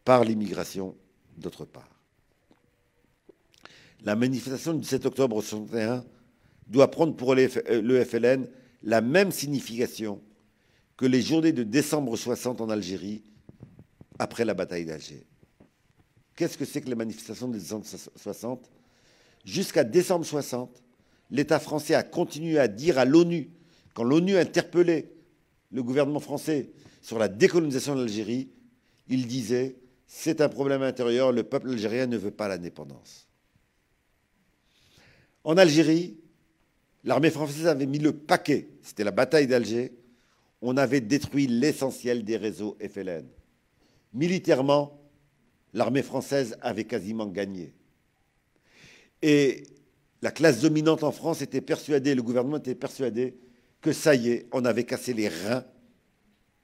par l'immigration, d'autre part. La manifestation du 7 octobre 61 doit prendre pour le FLN la même signification que les journées de décembre 60 en Algérie, après la bataille d'Alger. Qu'est-ce que c'est que les manifestations de décembre 60 ? Jusqu'à décembre 60, l'État français a continué à dire à l'ONU, quand l'ONU interpellait le gouvernement français sur la décolonisation de l'Algérie, il disait « c'est un problème intérieur, le peuple algérien ne veut pas l'indépendance ». En Algérie, l'armée française avait mis le paquet, c'était la bataille d'Alger, on avait détruit l'essentiel des réseaux FLN. Militairement, l'armée française avait quasiment gagné. Et la classe dominante en France était persuadée, le gouvernement était persuadé que ça y est, on avait cassé les reins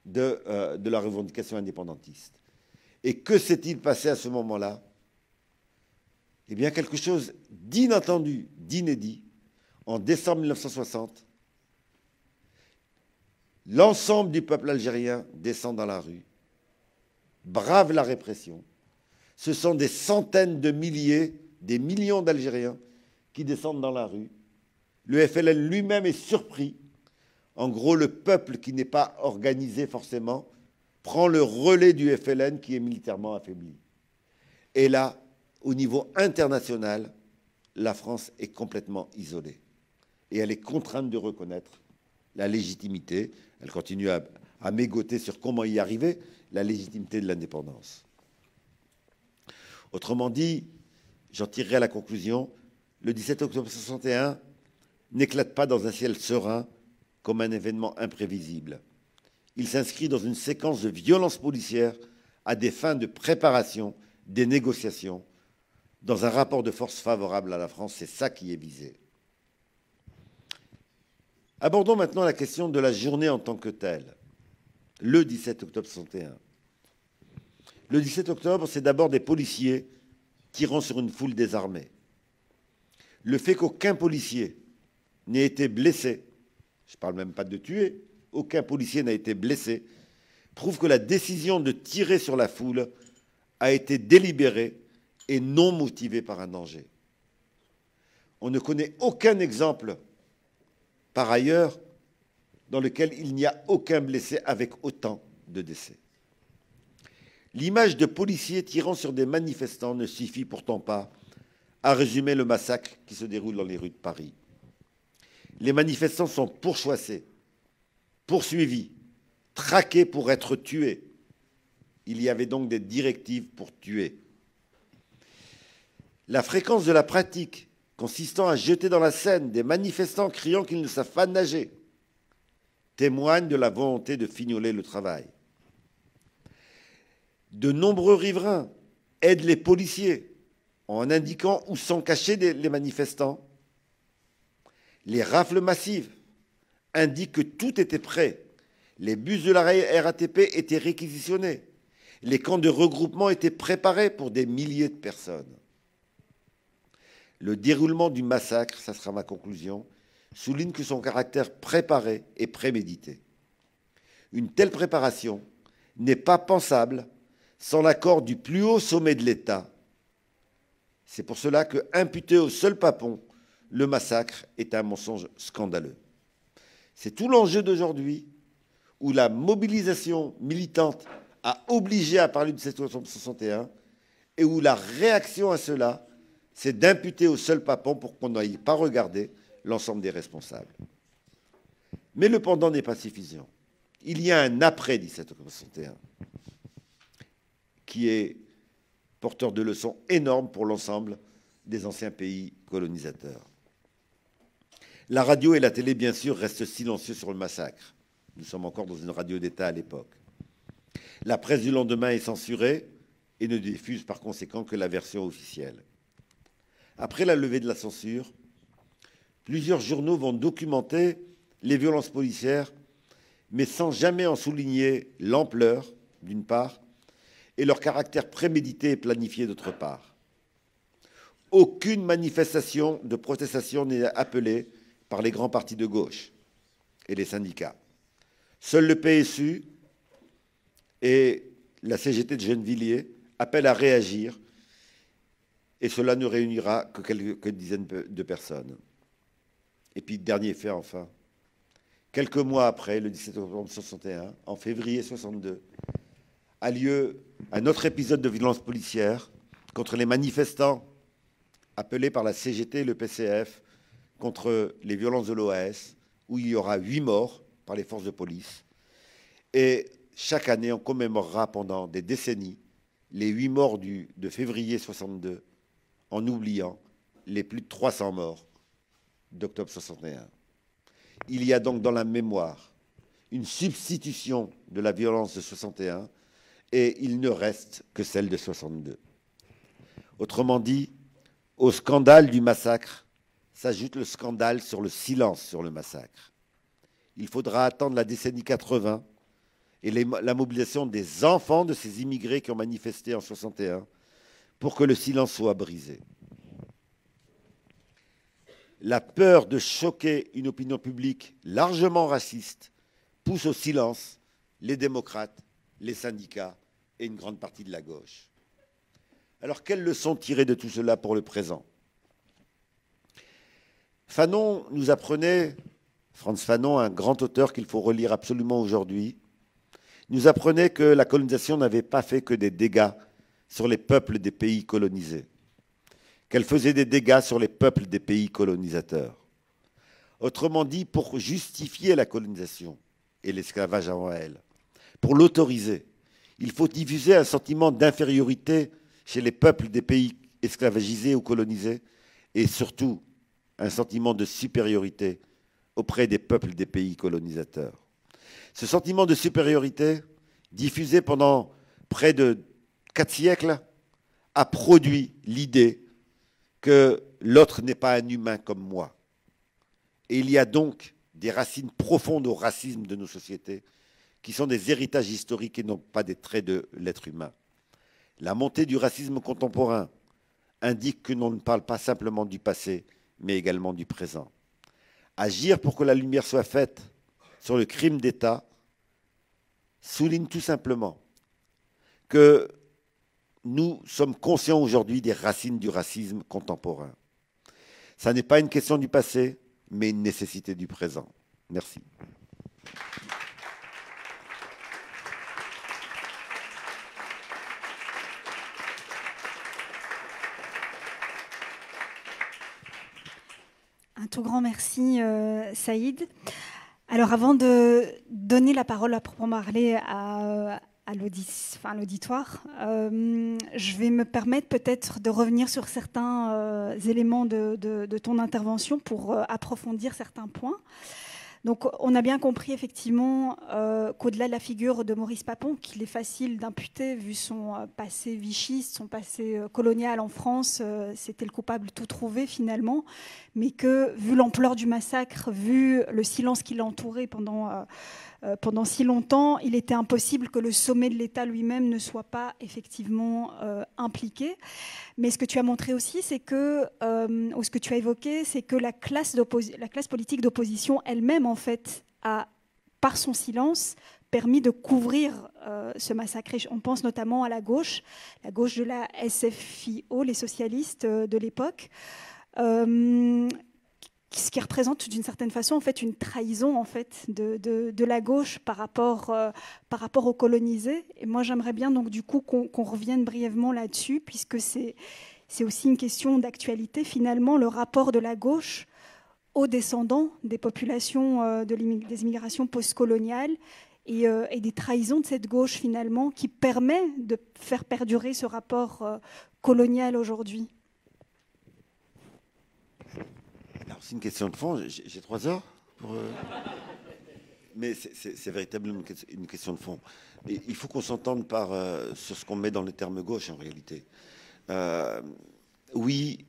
de la revendication indépendantiste. Et que s'est-il passé à ce moment-là ? Eh bien, quelque chose d'inattendu, d'inédit. En décembre 1960, l'ensemble du peuple algérien descend dans la rue, brave la répression. Ce sont des centaines de milliers, des millions d'Algériens qui descendent dans la rue. Le FLN lui-même est surpris. En gros, le peuple qui n'est pas organisé forcément prend le relais du FLN qui est militairement affaibli. Et là, au niveau international, la France est complètement isolée. Et elle est contrainte de reconnaître la légitimité, elle continue à mégoter sur comment y arriver, la légitimité de l'indépendance. Autrement dit, j'en tirerai la conclusion, le 17 octobre 61 n'éclate pas dans un ciel serein comme un événement imprévisible. Il s'inscrit dans une séquence de violences policières à des fins de préparation des négociations dans un rapport de force favorable à la France. C'est ça qui est visé. Abordons maintenant la question de la journée en tant que telle, le 17 octobre 61. Le 17 octobre, c'est d'abord des policiers tirant sur une foule désarmée. Le fait qu'aucun policier n'ait été blessé, je ne parle même pas de tuer, aucun policier n'a été blessé, prouve que la décision de tirer sur la foule a été délibérée et non motivée par un danger. On ne connaît aucun exemple, par ailleurs, dans lequel il n'y a aucun blessé avec autant de décès. L'image de policiers tirant sur des manifestants ne suffit pourtant pas à résumer le massacre qui se déroule dans les rues de Paris. Les manifestants sont pourchassés, poursuivis, traqués pour être tués. Il y avait donc des directives pour tuer. La fréquence de la pratique consistant à jeter dans la Seine des manifestants criant qu'ils ne savent pas nager témoigne de la volonté de fignoler le travail. De nombreux riverains aident les policiers en indiquant où sont cachés les manifestants. Les rafles massives indiquent que tout était prêt. Les bus de la RATP étaient réquisitionnés. Les camps de regroupement étaient préparés pour des milliers de personnes. Le déroulement du massacre, ça sera ma conclusion, souligne que son caractère préparé et prémédité. Une telle préparation n'est pas pensable sans l'accord du plus haut sommet de l'État. C'est pour cela que, imputer au seul Papon le massacre est un mensonge scandaleux. C'est tout l'enjeu d'aujourd'hui, où la mobilisation militante a obligé à parler de 761 et où la réaction à cela, c'est d'imputer au seul Papon pour qu'on n'aille pas regarder l'ensemble des responsables. Mais le pendant n'est pas suffisant. Il y a un après 1761 qui est porteur de leçons énormes pour l'ensemble des anciens pays colonisateurs. La radio et la télé, bien sûr, restent silencieux sur le massacre. Nous sommes encore dans une radio d'État à l'époque. La presse du lendemain est censurée et ne diffuse par conséquent que la version officielle. Après la levée de la censure, plusieurs journaux vont documenter les violences policières, mais sans jamais en souligner l'ampleur, d'une part, et leur caractère prémédité et planifié, d'autre part. Aucune manifestation de protestation n'est appelée par les grands partis de gauche et les syndicats. Seul le PSU et la CGT de Gennevilliers appellent à réagir, et cela ne réunira que quelques dizaines de personnes. Et puis, dernier fait enfin, quelques mois après, le 17 octobre 1961, en février 62, a lieu un autre épisode de violence policière contre les manifestants appelés par la CGT et le PCF contre les violences de l'OAS, où il y aura 8 morts par les forces de police. Et chaque année, on commémorera pendant des décennies les 8 morts de février 62, en oubliant les plus de 300 morts d'octobre 61. Il y a donc dans la mémoire une substitution de la violence de 61 et il ne reste que celle de 62. Autrement dit, au scandale du massacre s'ajoute le scandale sur le silence sur le massacre. Il faudra attendre la décennie 80 et la mobilisation des enfants de ces immigrés qui ont manifesté en 61 pour que le silence soit brisé. La peur de choquer une opinion publique largement raciste pousse au silence les démocrates, les syndicats et une grande partie de la gauche. Alors, quelles leçons tirer de tout cela pour le présent? Fanon nous apprenait, Frantz Fanon, un grand auteur qu'il faut relire absolument aujourd'hui, nous apprenait que la colonisation n'avait pas fait que des dégâts sur les peuples des pays colonisés, qu'elle faisait des dégâts sur les peuples des pays colonisateurs. Autrement dit, pour justifier la colonisation et l'esclavage avant elle, pour l'autoriser, il faut diffuser un sentiment d'infériorité chez les peuples des pays esclavagisés ou colonisés, et surtout un sentiment de supériorité auprès des peuples des pays colonisateurs. Ce sentiment de supériorité, diffusé pendant près de 4 siècles, a produit l'idée que l'autre n'est pas un humain comme moi. Et il y a donc des racines profondes au racisme de nos sociétés qui sont des héritages historiques et non pas des traits de l'être humain. La montée du racisme contemporain indique que l'on ne parle pas simplement du passé, mais également du présent. Agir pour que la lumière soit faite sur le crime d'État souligne tout simplement que nous sommes conscients aujourd'hui des racines du racisme contemporain. Ça n'est pas une question du passé, mais une nécessité du présent. Merci. Un tout grand merci, Saïd. Alors, avant de donner la parole à proprement parler à l'auditoire, je vais me permettre peut-être de revenir sur certains éléments de ton intervention pour approfondir certains points. Donc, on a bien compris effectivement qu'au-delà de la figure de Maurice Papon, qu'il est facile d'imputer, vu son passé vichiste, son passé colonial en France, c'était le coupable tout trouvé finalement, mais que, vu l'ampleur du massacre, vu le silence qui l'entourait pendant si longtemps, il était impossible que le sommet de l'État lui-même ne soit pas effectivement impliqué. Mais ce que tu as montré aussi, c'est que, ou ce que tu as évoqué, c'est que la classe politique d'opposition elle-même, en fait, a, par son silence, permis de couvrir ce massacre. On pense notamment à la gauche de la SFIO, les socialistes de l'époque, ce qui représente d'une certaine façon en fait une trahison en fait de la gauche par rapport aux colonisés. Et moi j'aimerais bien donc du coup qu'on revienne brièvement là-dessus, puisque c'est aussi une question d'actualité finalement, le rapport de la gauche aux descendants des populations des immigrations postcoloniales et des trahisons de cette gauche finalement qui permet de faire perdurer ce rapport colonial aujourd'hui. Alors, c'est une question de fond. J'ai 3 heures pour. Mais c'est véritablement une question de fond. Et il faut qu'on s'entende sur ce qu'on met dans les termes gauche en réalité. Oui,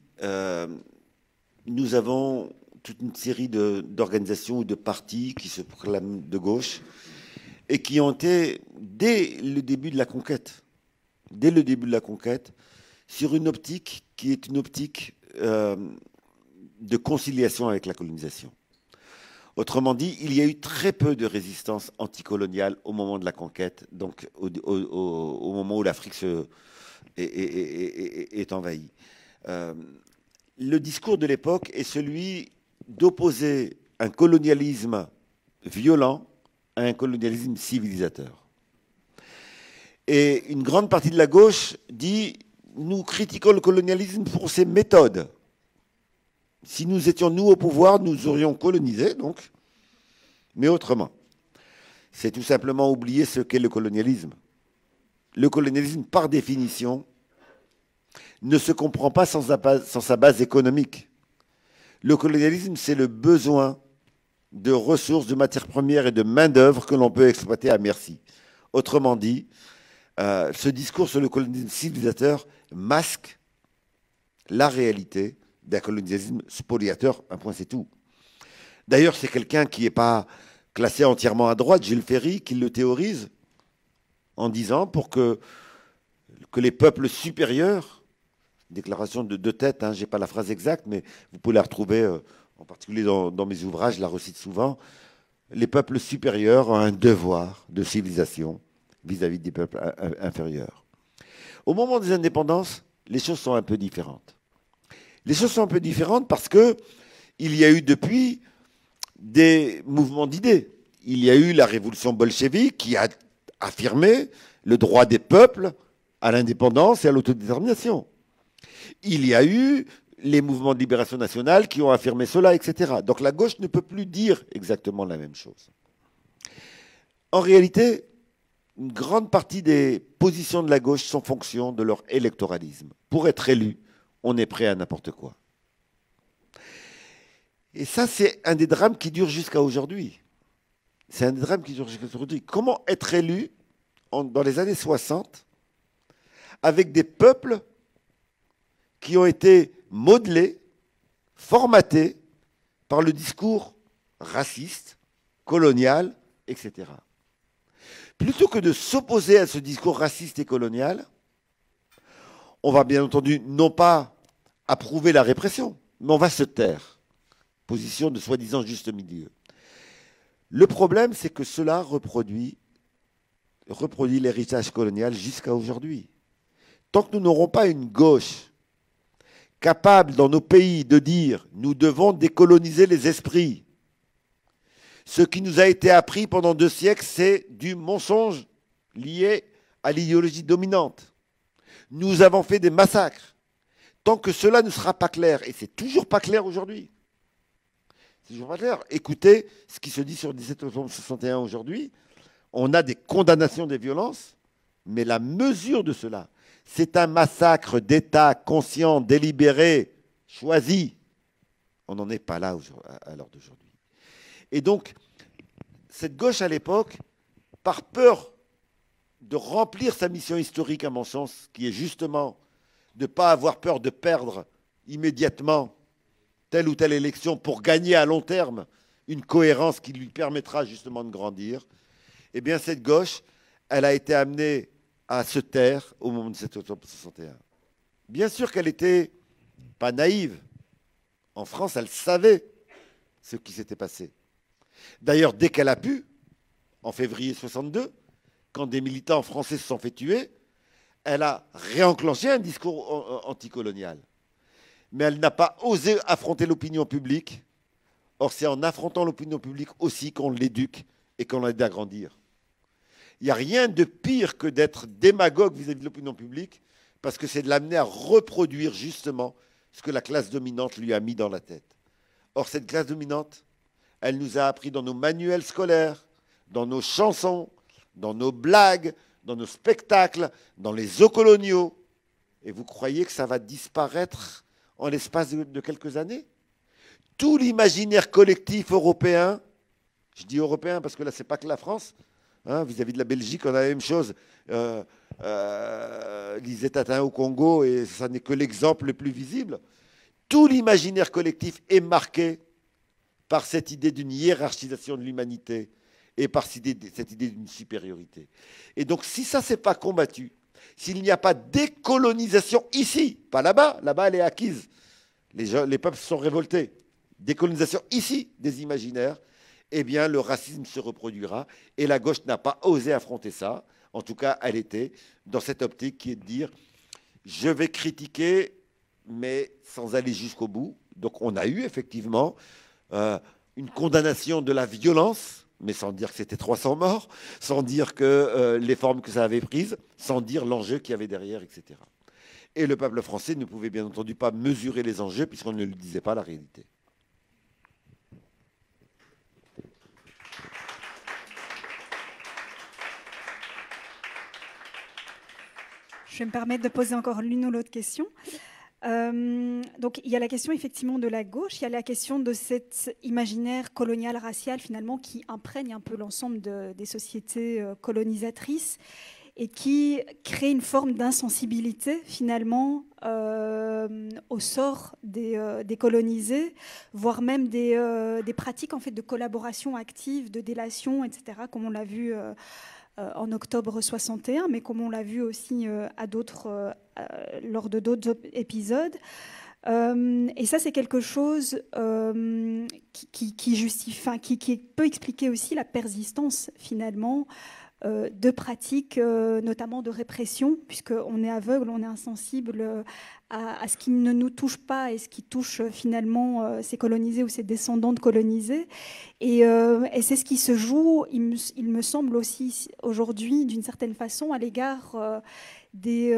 nous avons toute une série d'organisations ou de partis qui se proclament de gauche et qui ont été, dès le début de la conquête, sur une optique qui est une optique de conciliation avec la colonisation. Autrement dit, il y a eu très peu de résistance anticoloniale au moment de la conquête, donc au moment où l'Afrique est envahie. Le discours de l'époque est celui d'opposer un colonialisme violent à un colonialisme civilisateur. Et une grande partie de la gauche dit « nous critiquons le colonialisme pour ses méthodes ». Si nous étions, nous, au pouvoir, nous aurions colonisé, donc, mais autrement. C'est tout simplement oublier ce qu'est le colonialisme. Le colonialisme, par définition, ne se comprend pas sans sa base économique. Le colonialisme, c'est le besoin de ressources, de matières premières et de main-d'œuvre que l'on peut exploiter à merci. Autrement dit, ce discours sur le colonialisme civilisateur masque la réalité d'un colonialisme spoliateur, un point c'est tout. D'ailleurs, c'est quelqu'un qui n'est pas classé entièrement à droite, Jules Ferry, qui le théorise en disant pour que les peuples supérieurs, déclaration de tête, hein, je n'ai pas la phrase exacte, mais vous pouvez la retrouver, en particulier dans mes ouvrages, je la recite souvent, les peuples supérieurs ont un devoir de civilisation vis-à-vis des peuples inférieurs. Au moment des indépendances, les choses sont un peu différentes. Les choses sont un peu différentes parce qu'il y a eu depuis des mouvements d'idées. Il y a eu la révolution bolchevique qui a affirmé le droit des peuples à l'indépendance et à l'autodétermination. Il y a eu les mouvements de libération nationale qui ont affirmé cela, etc. Donc la gauche ne peut plus dire exactement la même chose. En réalité, une grande partie des positions de la gauche sont fonction de leur électoralisme. Pour être élu, on est prêt à n'importe quoi. Et ça, c'est un des drames qui dure jusqu'à aujourd'hui. C'est un des drames qui dure jusqu'à aujourd'hui. Comment être élu dans les années 60 avec des peuples qui ont été modelés, formatés par le discours raciste, colonial, etc. Plutôt que de s'opposer à ce discours raciste et colonial, on va bien entendu non pas approuver la répression, mais on va se taire. Position de soi-disant juste milieu. Le problème, c'est que cela reproduit l'héritage colonial jusqu'à aujourd'hui. Tant que nous n'aurons pas une gauche capable dans nos pays de dire « nous devons décoloniser les esprits », Ce qui nous a été appris pendant 2 siècles, c'est du mensonge lié à l'idéologie dominante. Nous avons fait des massacres. Tant que cela ne sera pas clair, et c'est toujours pas clair aujourd'hui, c'est toujours pas clair. Écoutez ce qui se dit sur 17 octobre 61 aujourd'hui. On a des condamnations des violences, mais la mesure de cela, c'est un massacre d'État conscient, délibéré, choisi. On n'en est pas là à l'heure d'aujourd'hui. Et donc, cette gauche à l'époque, par peur de remplir sa mission historique, à mon sens, qui est justement de ne pas avoir peur de perdre immédiatement telle ou telle élection pour gagner à long terme une cohérence qui lui permettra justement de grandir, eh bien cette gauche, elle a été amenée à se taire au moment de 7 octobre 61. Bien sûr qu'elle n'était pas naïve. En France, elle savait ce qui s'était passé. D'ailleurs, dès qu'elle a pu, en février 62, quand des militants français se sont fait tuer, elle a réenclenché un discours anticolonial. Mais elle n'a pas osé affronter l'opinion publique. Or, c'est en affrontant l'opinion publique aussi qu'on l'éduque et qu'on l'aide à grandir. Il n'y a rien de pire que d'être démagogue vis-à-vis de l'opinion publique, parce que c'est de l'amener à reproduire justement ce que la classe dominante lui a mis dans la tête. Or, cette classe dominante, elle nous a appris dans nos manuels scolaires, dans nos chansons, dans nos blagues, dans nos spectacles, dans les eaux coloniaux. Et vous croyez que ça va disparaître en l'espace de quelques années? Tout l'imaginaire collectif européen, je dis européen parce que là, ce n'est pas que la France, hein, vis-à-vis de la Belgique, on a la même chose. Lisez Tatin au Congo, et ça n'est que l'exemple le plus visible. Tout l'imaginaire collectif est marqué par cette idée d'une hiérarchisation de l'humanité et par cette idée d'une supériorité. Et donc, si ça, ce n'est pas combattu, s'il n'y a pas décolonisation ici, pas là-bas, là-bas, elle est acquise, les peuples se sont révoltés, décolonisation ici des imaginaires, eh bien, le racisme se reproduira. Et la gauche n'a pas osé affronter ça. En tout cas, elle était dans cette optique qui est de dire « je vais critiquer, mais sans aller jusqu'au bout ». Donc, on a eu effectivement une condamnation de la violence, mais sans dire que c'était 300 morts, sans dire que les formes que ça avait prises, sans dire l'enjeu qu'il y avait derrière, etc. Et le peuple français ne pouvait bien entendu pas mesurer les enjeux puisqu'on ne lui disait pas la réalité. Je vais me permettre de poser encore l'une ou l'autre question. Donc, il y a la question effectivement de la gauche, il y a la question de cet imaginaire colonial racial finalement qui imprègne un peu l'ensemble des sociétés colonisatrices et qui crée une forme d'insensibilité finalement au sort des colonisés, voire même des pratiques en fait de collaboration active, de délation, etc., comme on l'a vu en octobre 61, mais comme on l'a vu aussi lors de d'autres épisodes. Et ça, c'est quelque chose qui peut expliquer aussi la persistance, finalement, de pratiques, notamment de répression, puisqu'on est aveugle, on est insensible à ce qui ne nous touche pas et ce qui touche finalement ces colonisés ou ces descendants de colonisés. Et c'est ce qui se joue, il me semble aussi aujourd'hui, d'une certaine façon, à l'égard des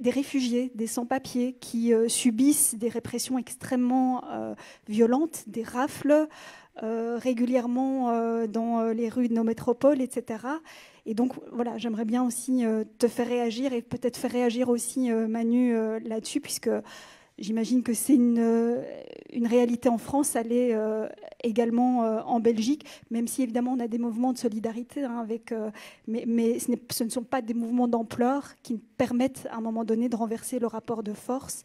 réfugiés, des sans-papiers qui subissent des répressions extrêmement violentes, des rafles régulièrement dans les rues de nos métropoles, etc. Et donc, voilà, j'aimerais bien aussi te faire réagir et peut-être faire réagir aussi Manu là-dessus, puisque j'imagine que c'est une réalité en France, elle est également en Belgique, même si évidemment on a des mouvements de solidarité, hein, mais ce ne sont pas des mouvements d'ampleur qui permettent à un moment donné de renverser le rapport de force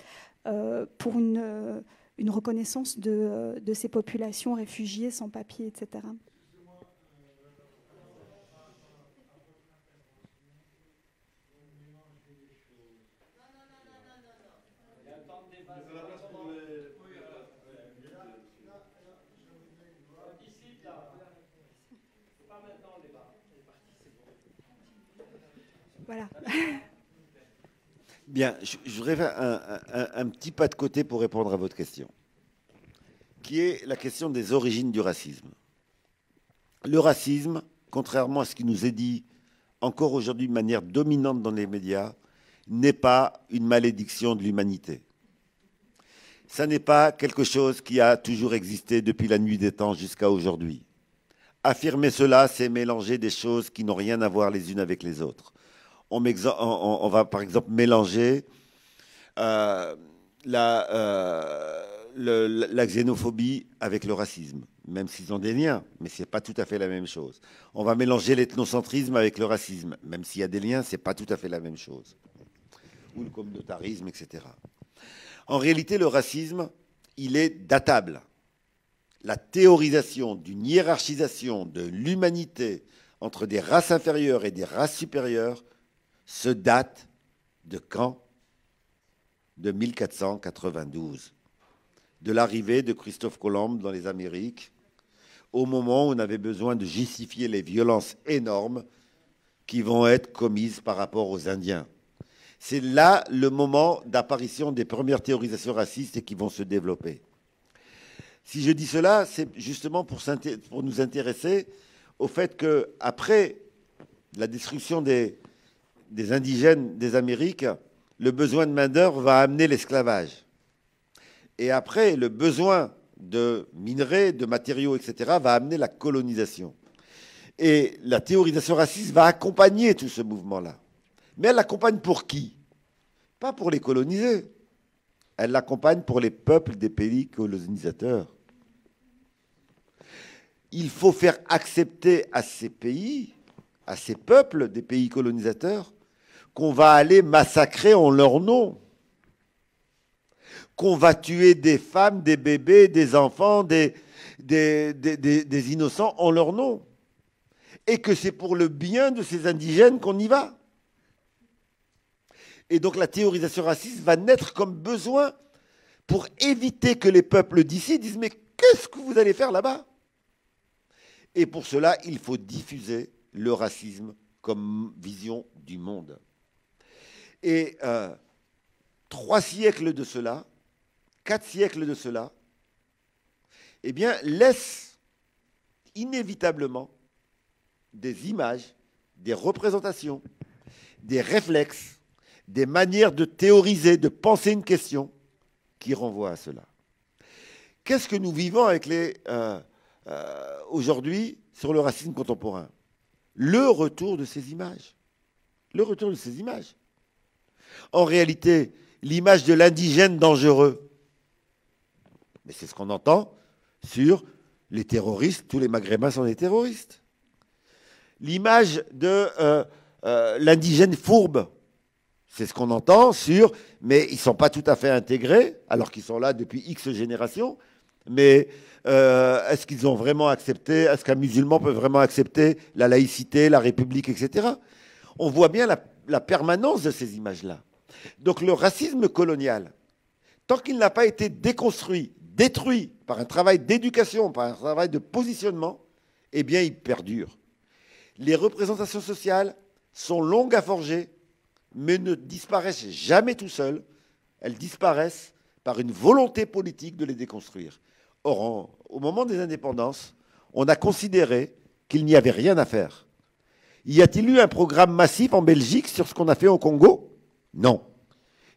pour une reconnaissance de ces populations réfugiées, sans papier, etc. Voilà. Bien, je voudrais faire un petit pas de côté pour répondre à votre question, qui est la question des origines du racisme. Le racisme, contrairement à ce qui nous est dit encore aujourd'hui de manière dominante dans les médias, n'est pas une malédiction de l'humanité. Ça n'est pas quelque chose qui a toujours existé depuis la nuit des temps jusqu'à aujourd'hui. Affirmer cela, c'est mélanger des choses qui n'ont rien à voir les unes avec les autres. On va par exemple mélanger la xénophobie avec le racisme, même s'ils ont des liens, mais ce n'est pas tout à fait la même chose. On va mélanger l'ethnocentrisme avec le racisme, même s'il y a des liens, ce n'est pas tout à fait la même chose. Ou le communautarisme, etc. En réalité, le racisme, il est datable. La théorisation d'une hiérarchisation de l'humanité entre des races inférieures et des races supérieures se date de quand? De 1492, de l'arrivée de Christophe Colomb dans les Amériques, au moment où on avait besoin de justifier les violences énormes qui vont être commises par rapport aux Indiens. C'est là le moment d'apparition des premières théorisations racistes et qui vont se développer. Si je dis cela, c'est justement pour nous intéresser au fait qu'après la destruction des indigènes des Amériques, le besoin de main-d'œuvre va amener l'esclavage. Et après, le besoin de minerais, de matériaux, etc., va amener la colonisation. Et la théorisation raciste va accompagner tout ce mouvement-là. Mais elle l'accompagne pour qui? Pas pour les coloniser. Elle l'accompagne pour les peuples des pays colonisateurs. Il faut faire accepter à ces pays, à ces peuples des pays colonisateurs, qu'on va aller massacrer en leur nom, qu'on va tuer des femmes, des bébés, des enfants, des innocents en leur nom, et que c'est pour le bien de ces indigènes qu'on y va. Et donc la théorisation raciste va naître comme besoin pour éviter que les peuples d'ici disent « mais qu'est-ce que vous allez faire là-bas ?» Et pour cela, il faut diffuser le racisme comme vision du monde. Et 3 siècles de cela, 4 siècles de cela, eh bien, laissent inévitablement des images, des représentations, des réflexes, des manières de théoriser, de penser une question qui renvoient à cela. Qu'est-ce que nous vivons avec aujourd'hui sur le racisme contemporain? Le retour de ces images. Le retour de ces images. En réalité, l'image de l'indigène dangereux, mais c'est ce qu'on entend sur les terroristes, tous les Maghrébins sont des terroristes. L'image de l'indigène fourbe, c'est ce qu'on entend sur, mais ils ne sont pas tout à fait intégrés, alors qu'ils sont là depuis X générations, mais est-ce qu'ils ont vraiment accepté, est-ce qu'un musulman peut vraiment accepter la laïcité, la République, etc. On voit bien la permanence de ces images-là. Donc le racisme colonial, tant qu'il n'a pas été déconstruit, détruit par un travail d'éducation, par un travail de positionnement, eh bien il perdure. Les représentations sociales sont longues à forger, mais ne disparaissent jamais tout seules. Elles disparaissent par une volonté politique de les déconstruire. Or, au moment des indépendances, on a considéré qu'il n'y avait rien à faire. Y a-t-il eu un programme massif en Belgique sur ce qu'on a fait au Congo? Non.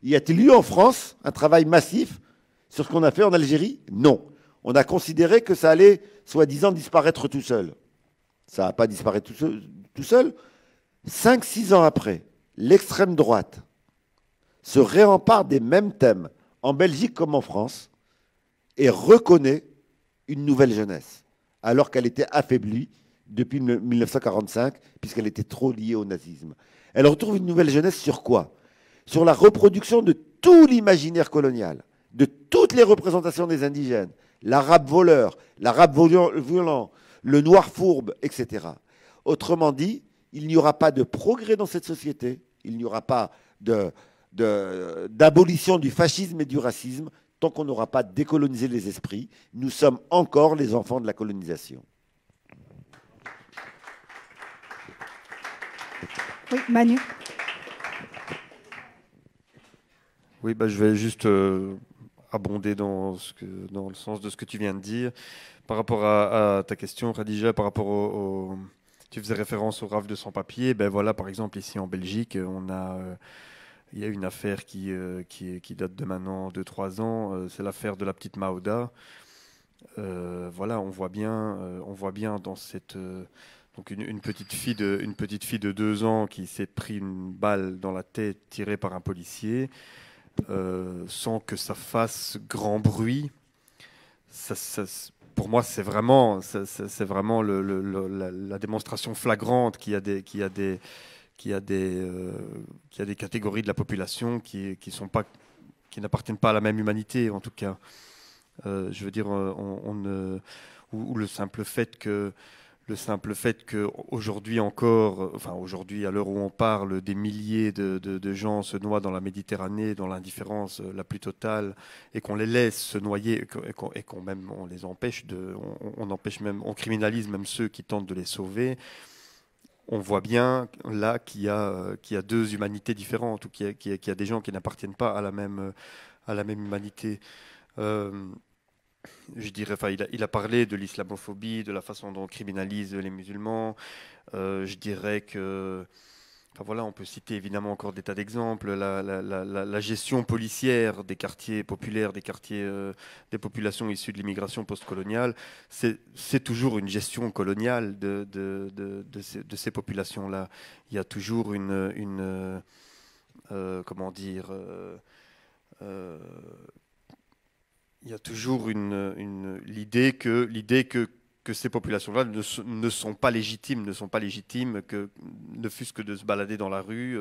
Y a-t-il eu en France un travail massif sur ce qu'on a fait en Algérie? Non. On a considéré que ça allait, soi-disant, disparaître tout seul. Ça n'a pas disparu tout seul. 5-6 ans après, l'extrême droite se réempare des mêmes thèmes, en Belgique comme en France, et reconnaît une nouvelle jeunesse, alors qu'elle était affaiblie depuis 1945, puisqu'elle était trop liée au nazisme. Elle retrouve une nouvelle jeunesse sur quoi? Sur la reproduction de tout l'imaginaire colonial, de toutes les représentations des indigènes, l'arabe voleur, l'arabe violent, le noir fourbe, etc. Autrement dit, il n'y aura pas de progrès dans cette société, il n'y aura pas d'abolition du fascisme et du racisme tant qu'on n'aura pas décolonisé les esprits. Nous sommes encore les enfants de la colonisation. Oui, Manu. Oui, je vais juste abonder dans le sens de ce que tu viens de dire. Par rapport à ta question, Khadija, par rapport tu faisais référence au RAF de sans-papiers. Ben voilà, par exemple, ici en Belgique, il y a une affaire qui date de maintenant 2-3 ans. C'est l'affaire de la petite Maouda. Voilà, on voit bien dans cette donc une petite fille de 2 ans qui s'est pris une balle dans la tête tirée par un policier, sans que ça fasse grand bruit. Pour moi, c'est vraiment la démonstration flagrante qu'il y a des catégories de la population qui n'appartiennent pas à la même humanité, en tout cas. Je veux dire, ou le simple fait que aujourd'hui encore, enfin aujourd'hui à l'heure où on parle, des milliers de gens se noient dans la Méditerranée, dans l'indifférence la plus totale, et qu'on les laisse se noyer, et qu'on même on les empêche on empêche même, on criminalise même ceux qui tentent de les sauver. On voit bien là qu'il y a deux humanités différentes, ou qu'il y a des gens qui n'appartiennent pas à la même humanité. Je dirais, enfin, il a parlé de l'islamophobie, de la façon dont on criminalise les musulmans. Je dirais que, enfin voilà, on peut citer évidemment encore des tas d'exemples. La gestion policière des quartiers populaires, des populations issues de l'immigration postcoloniale, c'est toujours une gestion coloniale de ces populations-là. Il y a toujours comment dire. Il y a toujours l'idée que ces populations-là ne sont pas légitimes, ne fût-ce que de se balader dans la rue,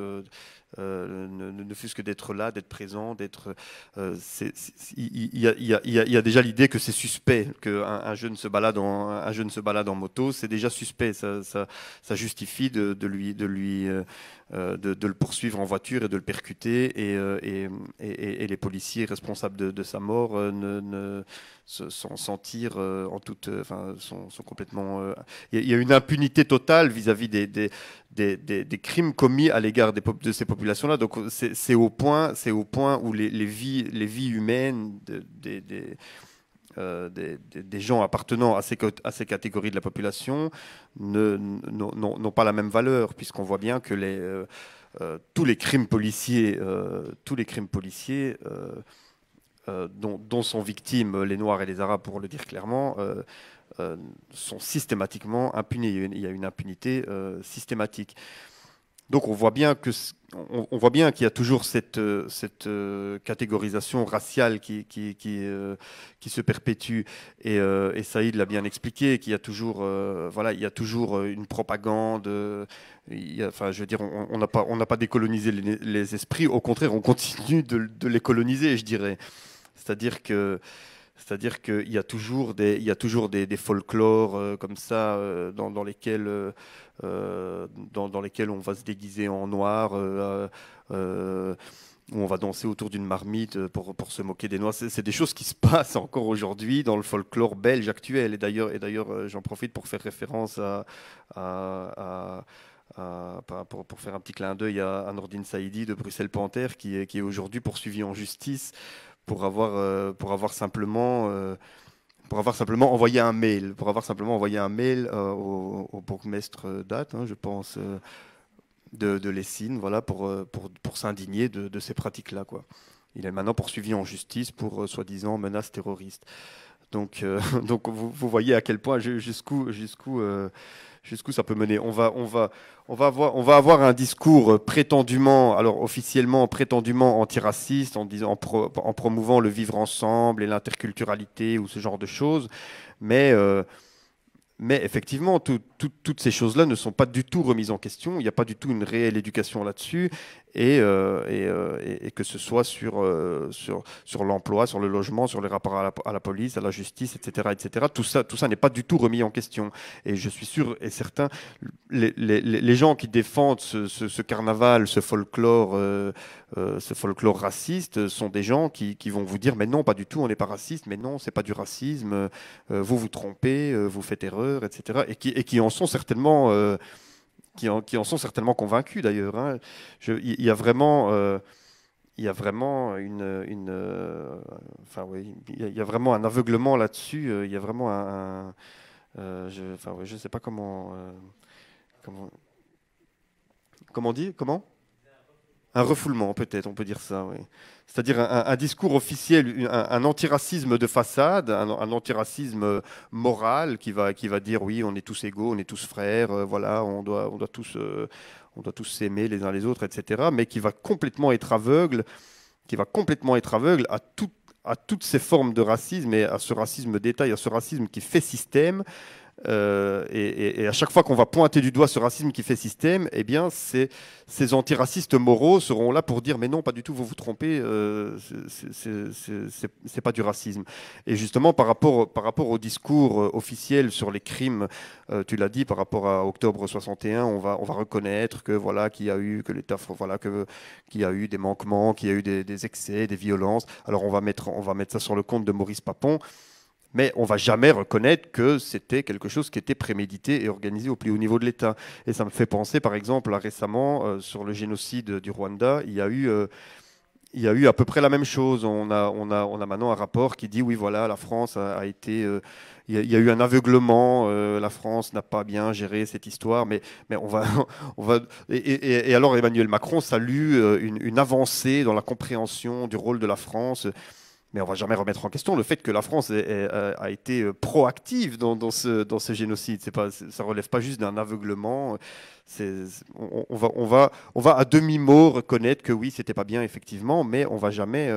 ne fût-ce que d'être là, d'être présent, il y a déjà l'idée que c'est suspect, qu'un jeune se balade en moto, c'est déjà suspect, ça justifie de le poursuivre en voiture et de le percuter, et les policiers responsables de sa mort s'en sentir en toute, enfin, sont complètement. Il y a une impunité totale vis-à-vis des crimes commis à l'égard de ces populations-là. Donc c'est au point où les vies humaines des gens appartenant à ces catégories de la population n'ont pas la même valeur, puisqu'on voit bien que tous les crimes policiers dont sont victimes les Noirs et les Arabes, pour le dire clairement, sont systématiquement impunis. Il y a une impunité systématique. Donc on voit bien qu'il y a toujours cette catégorisation raciale qui se perpétue, et Saïd l'a bien expliqué, qu'il y a toujours une propagande. Enfin, je veux dire, on n'a pas décolonisé les esprits, au contraire, on continue de les coloniser, je dirais. C'est-à-dire qu'il y a toujours des folklores comme ça, dans lesquels on va se déguiser en noir, où on va danser autour d'une marmite pour se moquer des Noirs. C'est des choses qui se passent encore aujourd'hui dans le folklore belge actuel. Et d'ailleurs, j'en profite pour faire référence pour faire un petit clin d'œil à Nordine Saïdi de Bruxelles Panthère, qui est aujourd'hui poursuivi en justice pour avoir simplement envoyé un mail, au bourgmestre d'Ath, je pense, de Lessine, voilà, pour s'indigner de ces pratiques-là, quoi. Il est maintenant poursuivi en justice pour soi-disant menaces terroristes. Donc vous voyez à quel point, jusqu'où ça peut mener. On va avoir un discours officiellement prétendument antiraciste, en promouvant le vivre ensemble et l'interculturalité ou ce genre de choses, mais effectivement, toutes ces choses-là ne sont pas du tout remises en question. Il n'y a pas du tout une réelle éducation là-dessus, et que ce soit sur l'emploi, sur le logement, sur les rapports à la police, à la justice, etc., etc. Tout ça n'est pas du tout remis en question. Et je suis sûr et certain, les gens qui défendent ce carnaval, ce folklore raciste, sont des gens qui vont vous dire: mais non, pas du tout, on n'est pas raciste, mais non, c'est pas du racisme, vous vous trompez, vous faites erreur, etc. Et qui en sont certainement convaincus, d'ailleurs. Il y a vraiment il y a vraiment enfin oui, il y a vraiment un aveuglement là-dessus. Il y a vraiment je sais pas comment on dit, comment? Un refoulement, peut-être, on peut dire ça, oui. C'est-à-dire un discours officiel, un antiracisme de façade, un antiracisme moral qui va dire oui, on est tous égaux, on est tous frères, voilà, on doit tous s'aimer les uns les autres, etc. Mais qui va complètement être aveugle, à toutes ces formes de racisme et à ce racisme d'État et à ce racisme qui fait système. Et à chaque fois qu'on va pointer du doigt ce racisme qui fait système, eh bien, ces antiracistes moraux seront là pour dire mais non, pas du tout, vous vous trompez, c'est pas du racisme. Et justement, par rapport au discours officiel sur les crimes, tu l'as dit, par rapport à octobre 61, on va reconnaître que voilà, qu'il y a eu, que l'État, voilà, qu'il y a eu des manquements, qu'il y a eu des excès, des violences. Alors on va mettre ça sur le compte de Maurice Papon. Mais on ne va jamais reconnaître que c'était quelque chose qui était prémédité et organisé au plus haut niveau de l'État. Et ça me fait penser, par exemple, récemment, sur le génocide du Rwanda, il y a eu à peu près la même chose. On a maintenant un rapport qui dit, oui, voilà, la France a été... il y a eu un aveuglement, la France n'a pas bien géré cette histoire, mais on va... Et alors Emmanuel Macron salue une avancée dans la compréhension du rôle de la France. Mais on ne va jamais remettre en question le fait que la France a été proactive dans ce génocide. Ça ne relève pas juste d'un aveuglement. On va à demi-mot reconnaître que oui, c'était pas bien, effectivement, mais on va jamais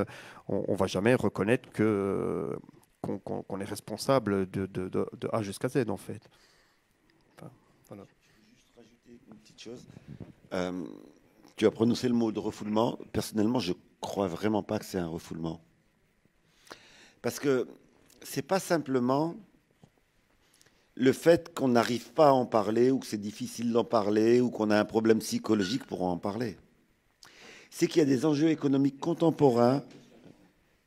reconnaître qu'on est responsable de A jusqu'à Z, en fait. Enfin, voilà. Je vais juste rajouter une petite chose. Tu as prononcé le mot de refoulement. Personnellement, je ne crois vraiment pas que c'est un refoulement. Parce que ce n'est pas simplement le fait qu'on n'arrive pas à en parler ou que c'est difficile d'en parler ou qu'on a un problème psychologique pour en parler. C'est qu'il y a des enjeux économiques contemporains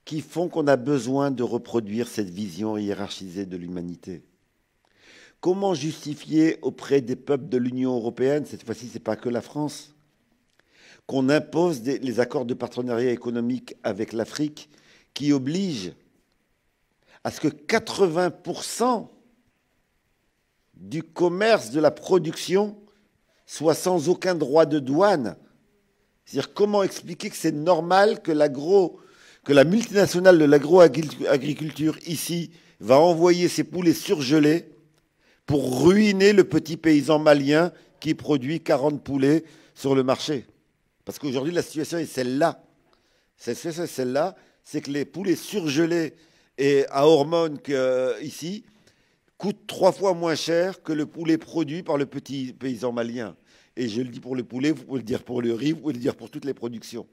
qui font qu'on a besoin de reproduire cette vision hiérarchisée de l'humanité. Comment justifier auprès des peuples de l'Union européenne, cette fois-ci, ce n'est pas que la France, qu'on impose les accords de partenariat économique avec l'Afrique qui obligent à ce que 80% du commerce, de la production, soit sans aucun droit de douane. C'est-à-dire comment expliquer que c'est normal que la multinationale de l'agro-agriculture ici va envoyer ses poulets surgelés pour ruiner le petit paysan malien qui produit 40 poulets sur le marché. Parce qu'aujourd'hui, la situation est celle-là. Cette situation est celle-là, c'est que les poulets surgelés et à hormones ici, coûte 3 fois moins cher que le poulet produit par le petit paysan malien. Et je le dis pour le poulet, vous pouvez le dire pour le riz, vous pouvez le dire pour toutes les productions.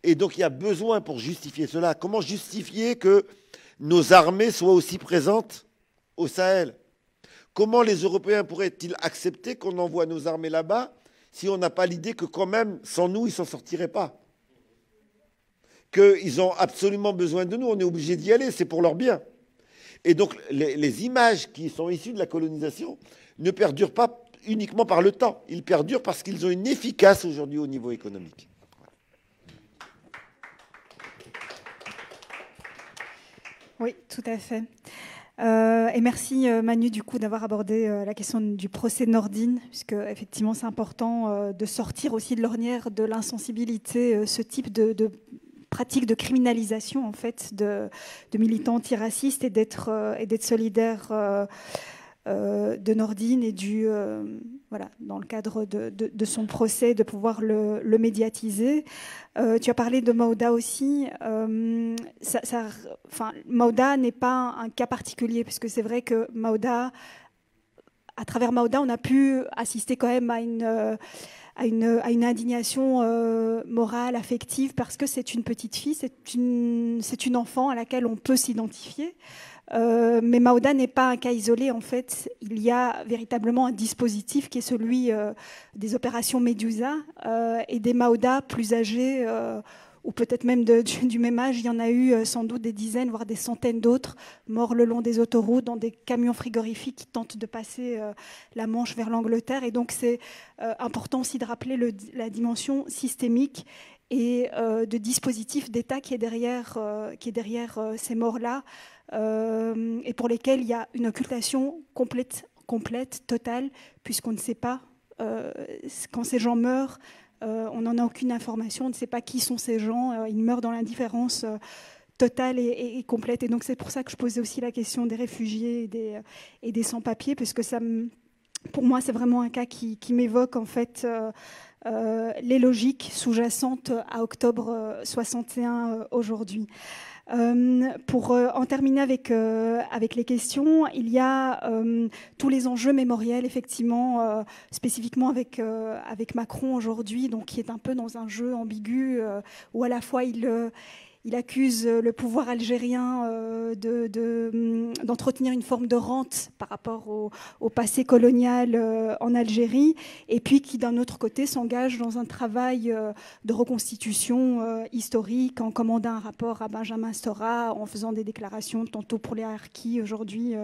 Et donc il y a besoin pour justifier cela. Comment justifier que nos armées soient aussi présentes au Sahel? Comment les Européens pourraient-ils accepter qu'on envoie nos armées là-bas si on n'a pas l'idée que quand même, sans nous, ils ne s'en sortiraient pas? Qu'ils ont absolument besoin de nous, on est obligé d'y aller, c'est pour leur bien. Et donc les images qui sont issues de la colonisation ne perdurent pas uniquement par le temps, ils perdurent parce qu'ils ont une efficace aujourd'hui au niveau économique. Oui, tout à fait. Et merci Manu du coup d'avoir abordé la question du procès Nordine, puisque effectivement c'est important de sortir aussi de l'ornière de l'insensibilité, ce type de pratique de criminalisation en fait de militants antiracistes et d'être solidaire de Nordine et voilà, dans le cadre de son procès, de pouvoir le médiatiser. Tu as parlé de Maouda aussi. Maouda n'est pas un cas particulier, parce que c'est vrai que Maouda, à travers Maouda, on a pu assister quand même à une indignation morale, affective, parce que c'est une petite fille, c'est une enfant à laquelle on peut s'identifier. Mais Maouda n'est pas un cas isolé, en fait. Il y a véritablement un dispositif qui est celui des opérations Médusa et des Maouda plus âgés, ou peut-être même du même âge. Il y en a eu sans doute des dizaines, voire des centaines d'autres, morts le long des autoroutes, dans des camions frigorifiques qui tentent de passer la Manche vers l'Angleterre. Et donc c'est important aussi de rappeler la dimension systémique et de dispositif d'État qui est derrière ces morts-là, et pour lesquels il y a une occultation complète, totale, puisqu'on ne sait pas, quand ces gens meurent, on n'en a aucune information, on ne sait pas qui sont ces gens, ils meurent dans l'indifférence totale et complète. Et donc c'est pour ça que je posais aussi la question des réfugiés et des sans-papiers, parce que pour moi c'est vraiment un cas qui m'évoque en fait les logiques sous-jacentes à octobre 61 aujourd'hui. Pour en terminer avec les questions, il y a tous les enjeux mémoriels, effectivement, spécifiquement avec Macron aujourd'hui, donc qui est un peu dans un jeu ambigu où à la fois il accuse le pouvoir algérien d'entretenir une forme de rente par rapport au passé colonial en Algérie, et puis qui, d'un autre côté, s'engage dans un travail de reconstitution historique en commandant un rapport à Benjamin Stora, en faisant des déclarations tantôt pour les harkis aujourd'hui.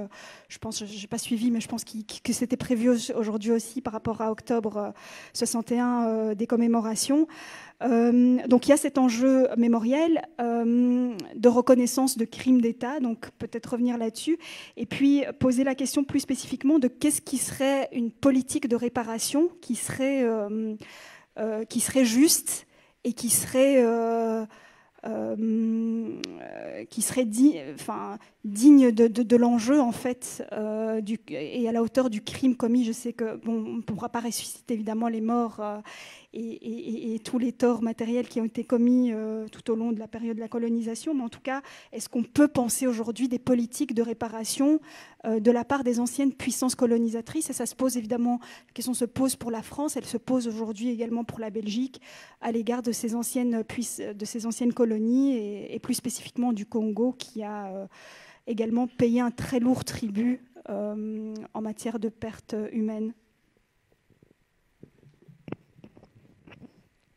Je pense, je n'ai pas suivi, mais je pense que c'était prévu aujourd'hui aussi par rapport à octobre 61 des commémorations. Donc il y a cet enjeu mémoriel de reconnaissance de crimes d'État, donc peut-être revenir là-dessus, et puis poser la question plus spécifiquement de qu'est-ce qui serait une politique de réparation qui serait juste et qui serait digne de l'enjeu en fait, et à la hauteur du crime commis. Je sais que on ne pourra pas ressusciter évidemment les morts et tous les torts matériels qui ont été commis tout au long de la période de la colonisation, mais en tout cas, est-ce qu'on peut penser aujourd'hui des politiques de réparation de la part des anciennes puissances colonisatrices? Et ça se pose évidemment, la question se pose pour la France, elle se pose aujourd'hui également pour la Belgique à l'égard de ces anciennes colonies et plus spécifiquement du Congo qui a également payé un très lourd tribut en matière de pertes humaines.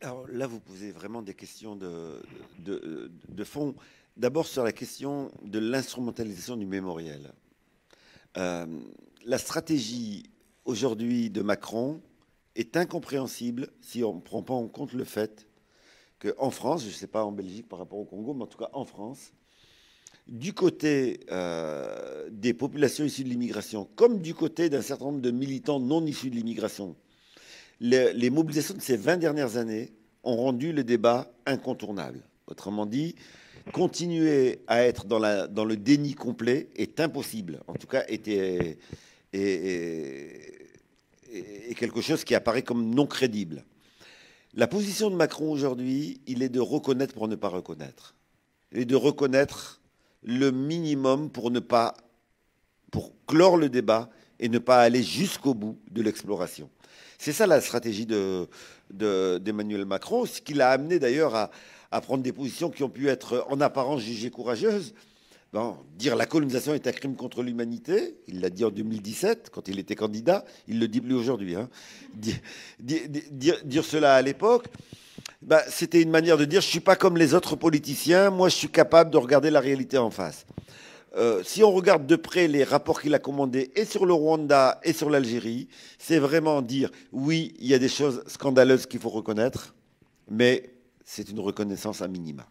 Alors là, vous posez vraiment des questions de fond. D'abord sur la question de l'instrumentalisation du mémoriel. La stratégie aujourd'hui de Macron est incompréhensible si on ne prend pas en compte le fait qu'en France, je ne sais pas en Belgique par rapport au Congo, mais en tout cas en France, du côté des populations issues de l'immigration, comme du côté d'un certain nombre de militants non issus de l'immigration, les mobilisations de ces 20 dernières années ont rendu le débat incontournable. Autrement dit, continuer à être dans le déni complet est impossible. En tout cas, est quelque chose qui apparaît comme non crédible. La position de Macron aujourd'hui, il est de reconnaître pour ne pas reconnaître. Il est de reconnaître le minimum pour clore le débat et ne pas aller jusqu'au bout de l'exploration. C'est ça la stratégie d'Emmanuel Macron, ce qui l'a amené d'ailleurs à prendre des positions qui ont pu être en apparence jugées courageuses. Bon, dire la colonisation est un crime contre l'humanité, il l'a dit en 2017 quand il était candidat, il ne le dit plus aujourd'hui. Hein. Dire cela à l'époque, c'était une manière de dire je ne suis pas comme les autres politiciens, moi je suis capable de regarder la réalité en face. Si on regarde de près les rapports qu'il a commandés et sur le Rwanda et sur l'Algérie, c'est vraiment dire oui, il y a des choses scandaleuses qu'il faut reconnaître, mais c'est une reconnaissance à minima.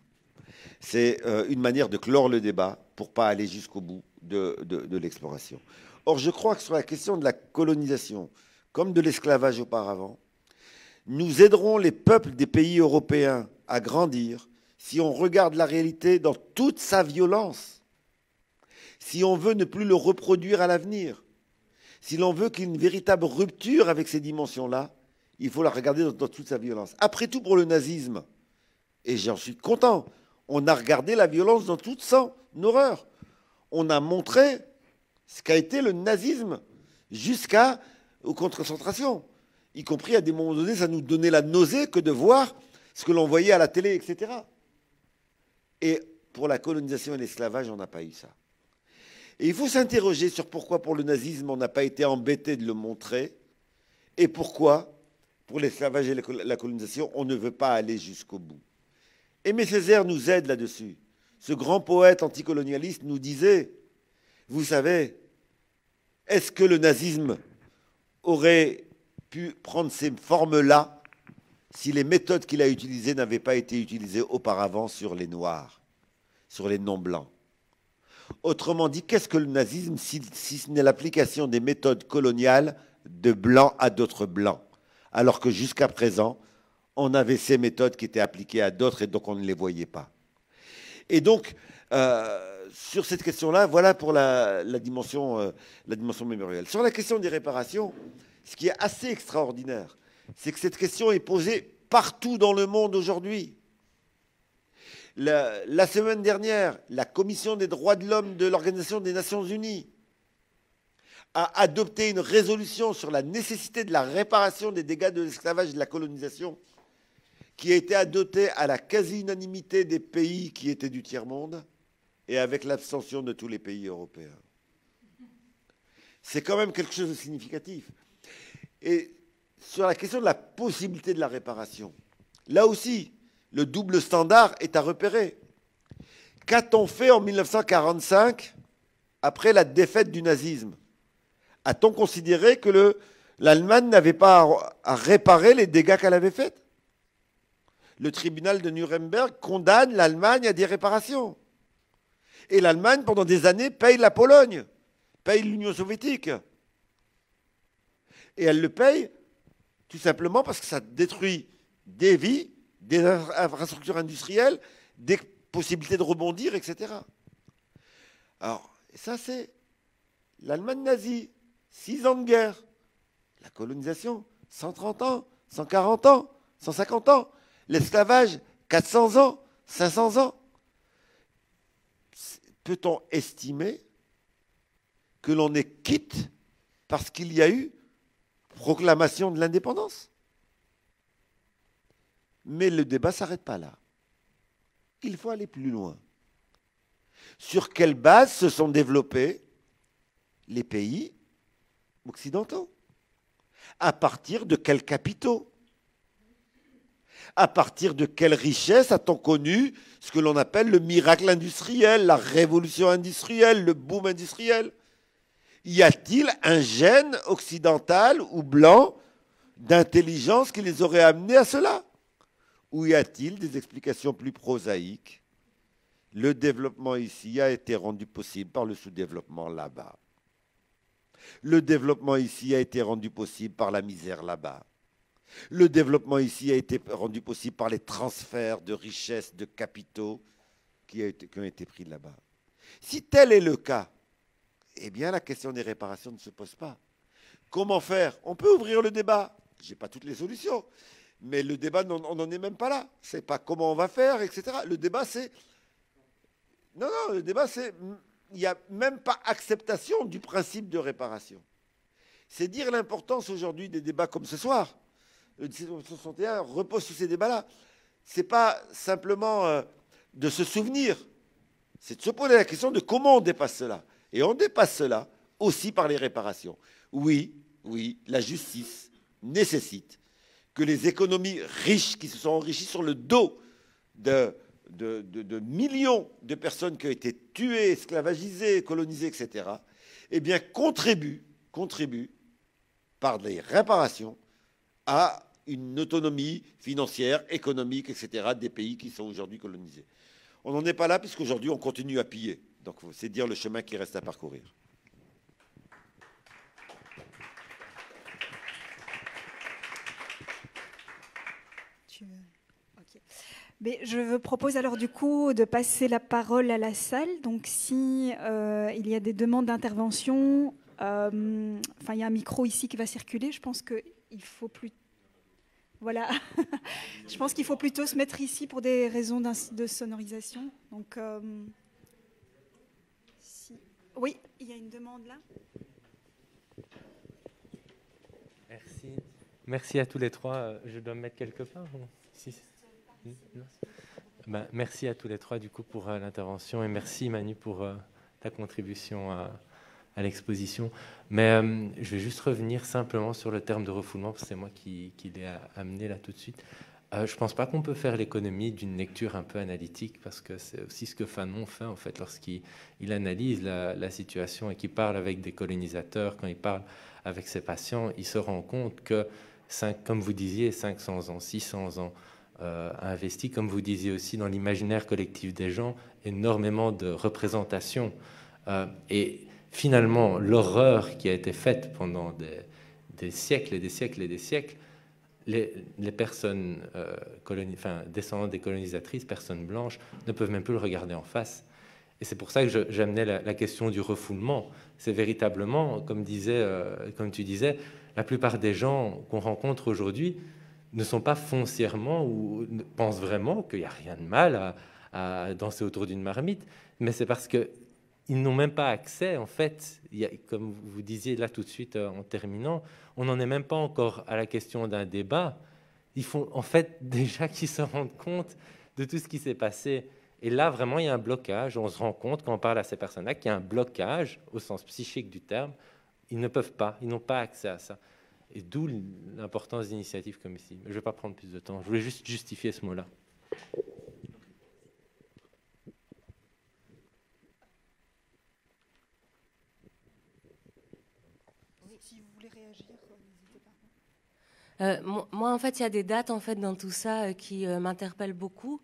C'est une manière de clore le débat pour ne pas aller jusqu'au bout de l'exploration. Or, je crois que sur la question de la colonisation, comme de l'esclavage auparavant, nous aiderons les peuples des pays européens à grandir si on regarde la réalité dans toute sa violence. Si on veut ne plus le reproduire à l'avenir, si l'on veut qu'il y ait une véritable rupture avec ces dimensions-là, il faut la regarder dans toute sa violence. Après tout, pour le nazisme, et j'en suis content, on a regardé la violence dans toute son horreur. On a montré ce qu'a été le nazisme jusqu'aux concentrations. Y compris à des moments donnés, ça nous donnait la nausée que de voir ce que l'on voyait à la télé, etc. Et pour la colonisation et l'esclavage, on n'a pas eu ça. Et il faut s'interroger sur pourquoi pour le nazisme, on n'a pas été embêté de le montrer, et pourquoi, pour l'esclavage et la colonisation, on ne veut pas aller jusqu'au bout. Aimé Césaire nous aide là-dessus. Ce grand poète anticolonialiste nous disait, vous savez, est-ce que le nazisme aurait pu prendre ces formes-là si les méthodes qu'il a utilisées n'avaient pas été utilisées auparavant sur les Noirs, sur les non-blancs. Autrement dit, qu'est-ce que le nazisme si ce n'est l'application des méthodes coloniales de blancs à d'autres blancs, alors que jusqu'à présent, on avait ces méthodes qui étaient appliquées à d'autres et donc on ne les voyait pas. Et donc, sur cette question-là, voilà pour la dimension mémorielle. Sur la question des réparations, ce qui est assez extraordinaire, c'est que cette question est posée partout dans le monde aujourd'hui. La semaine dernière, la Commission des droits de l'homme de l'Organisation des Nations Unies a adopté une résolution sur la nécessité de la réparation des dégâts de l'esclavage et de la colonisation, qui a été adoptée à la quasi-unanimité des pays qui étaient du tiers-monde et avec l'abstention de tous les pays européens. C'est quand même quelque chose de significatif. Et sur la question de la possibilité de la réparation, là aussi, le double standard est à repérer. Qu'a-t-on fait en 1945 après la défaite du nazisme? A-t-on considéré que l'Allemagne n'avait pas à réparer les dégâts qu'elle avait faits? Le tribunal de Nuremberg condamne l'Allemagne à des réparations. Et l'Allemagne, pendant des années, paye la Pologne, paye l'Union soviétique. Et elle le paye tout simplement parce que ça détruit des vies, des infrastructures industrielles, des possibilités de rebondir, etc. Alors, ça c'est l'Allemagne nazie, 6 ans de guerre. La colonisation, 130 ans, 140 ans, 150 ans. L'esclavage, 400 ans, 500 ans. Peut-on estimer que l'on est quitte parce qu'il y a eu proclamation de l'indépendance? Mais le débat ne s'arrête pas là. Il faut aller plus loin. Sur quelle base se sont développés les pays occidentaux? À partir de quels capitaux? À partir de quelle richesse a-t-on connu ce que l'on appelle le miracle industriel, la révolution industrielle, le boom industriel? Y a-t-il un gène occidental ou blanc d'intelligence qui les aurait amenés à cela? Ou y a-t-il des explications plus prosaïques? Le développement ici a été rendu possible par le sous-développement là-bas. Le développement ici a été rendu possible par la misère là-bas. Le développement ici a été rendu possible par les transferts de richesses, de capitaux qui ont été pris là-bas. Si tel est le cas, eh bien la question des réparations ne se pose pas. Comment faire? On peut ouvrir le débat. Je n'ai pas toutes les solutions. Mais le débat, on n'en est même pas là. Ce n'est pas comment on va faire, etc. Le débat, c'est... Non, le débat, c'est... Il n'y a même pas acceptation du principe de réparation. C'est dire l'importance aujourd'hui des débats comme ce soir. Le 1761 repose sur ces débats-là. Ce n'est pas simplement de se souvenir. C'est de se poser la question de comment on dépasse cela. Et on dépasse cela aussi par les réparations. Oui, la justice nécessite que les économies riches qui se sont enrichies sur le dos de millions de personnes qui ont été tuées, esclavagisées, colonisées, etc., eh bien, contribuent par des réparations à une autonomie financière, économique, etc., des pays qui sont aujourd'hui colonisés. On n'en est pas là puisqu'aujourd'hui, on continue à piller. Donc, c'est dire le chemin qui reste à parcourir. Okay. Mais je propose alors du coup de passer la parole à la salle. Donc si il y a des demandes d'intervention, il y a un micro ici qui va circuler. Je pense qu'il faut plus... Voilà. Je pense qu'il faut plutôt se mettre ici pour des raisons de sonorisation. Donc, oui, il y a une demande là. Merci à tous les trois. Je dois me mettre quelque part merci à tous les trois du coup pour l'intervention et merci Manu pour ta contribution à l'exposition. Mais je vais juste revenir simplement sur le terme de refoulement parce que c'est moi qui l'ai amené là tout de suite. Je ne pense pas qu'on peut faire l'économie d'une lecture un peu analytique parce que c'est aussi ce que Fanon fait en fait lorsqu'il analyse la situation et qu'il parle avec des colonisateurs, quand il parle avec ses patients, il se rend compte que comme vous disiez, 500 ans, 600 ans, a investi, comme vous disiez aussi, dans l'imaginaire collectif des gens, énormément de représentations. Et finalement, l'horreur qui a été faite pendant des siècles et des siècles et des siècles, les personnes descendantes des colonisatrices, personnes blanches, ne peuvent même plus le regarder en face. Et c'est pour ça que j'amenais la question du refoulement. C'est véritablement, comme tu disais, la plupart des gens qu'on rencontre aujourd'hui ne sont pas foncièrement ou pensent vraiment qu'il n'y a rien de mal à danser autour d'une marmite, mais c'est parce qu'ils n'ont même pas accès, en fait, comme vous disiez là tout de suite en terminant, on n'en est même pas encore à la question d'un débat. Il faut en fait déjà qu'ils se rendent compte de tout ce qui s'est passé. Et là, vraiment, il y a un blocage. On se rend compte, quand on parle à ces personnes-là, qu'il y a un blocage, au sens psychique du terme. Ils ne peuvent pas, ils n'ont pas accès à ça. Et d'où l'importance d'initiatives comme ici. Je ne vais pas prendre plus de temps. Je voulais juste justifier ce mot-là. Si vous voulez réagir, n'hésitez pas. Moi, en fait, il y a des dates en fait, dans tout ça qui m'interpellent beaucoup.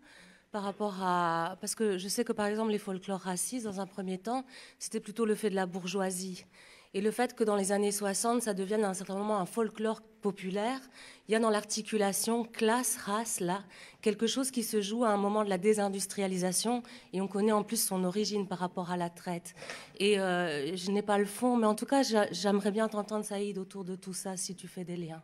Par rapport à... Parce que je sais que, par exemple, les folklores racistes, dans un premier temps, c'était plutôt le fait de la bourgeoisie. Et le fait que dans les années 60, ça devienne à un certain moment un folklore populaire, il y a dans l'articulation classe-race, là, quelque chose qui se joue à un moment de la désindustrialisation, et on connaît en plus son origine par rapport à la traite. Et je n'ai pas le fond, mais en tout cas, j'aimerais bien t'entendre, Saïd, autour de tout ça, si tu fais des liens.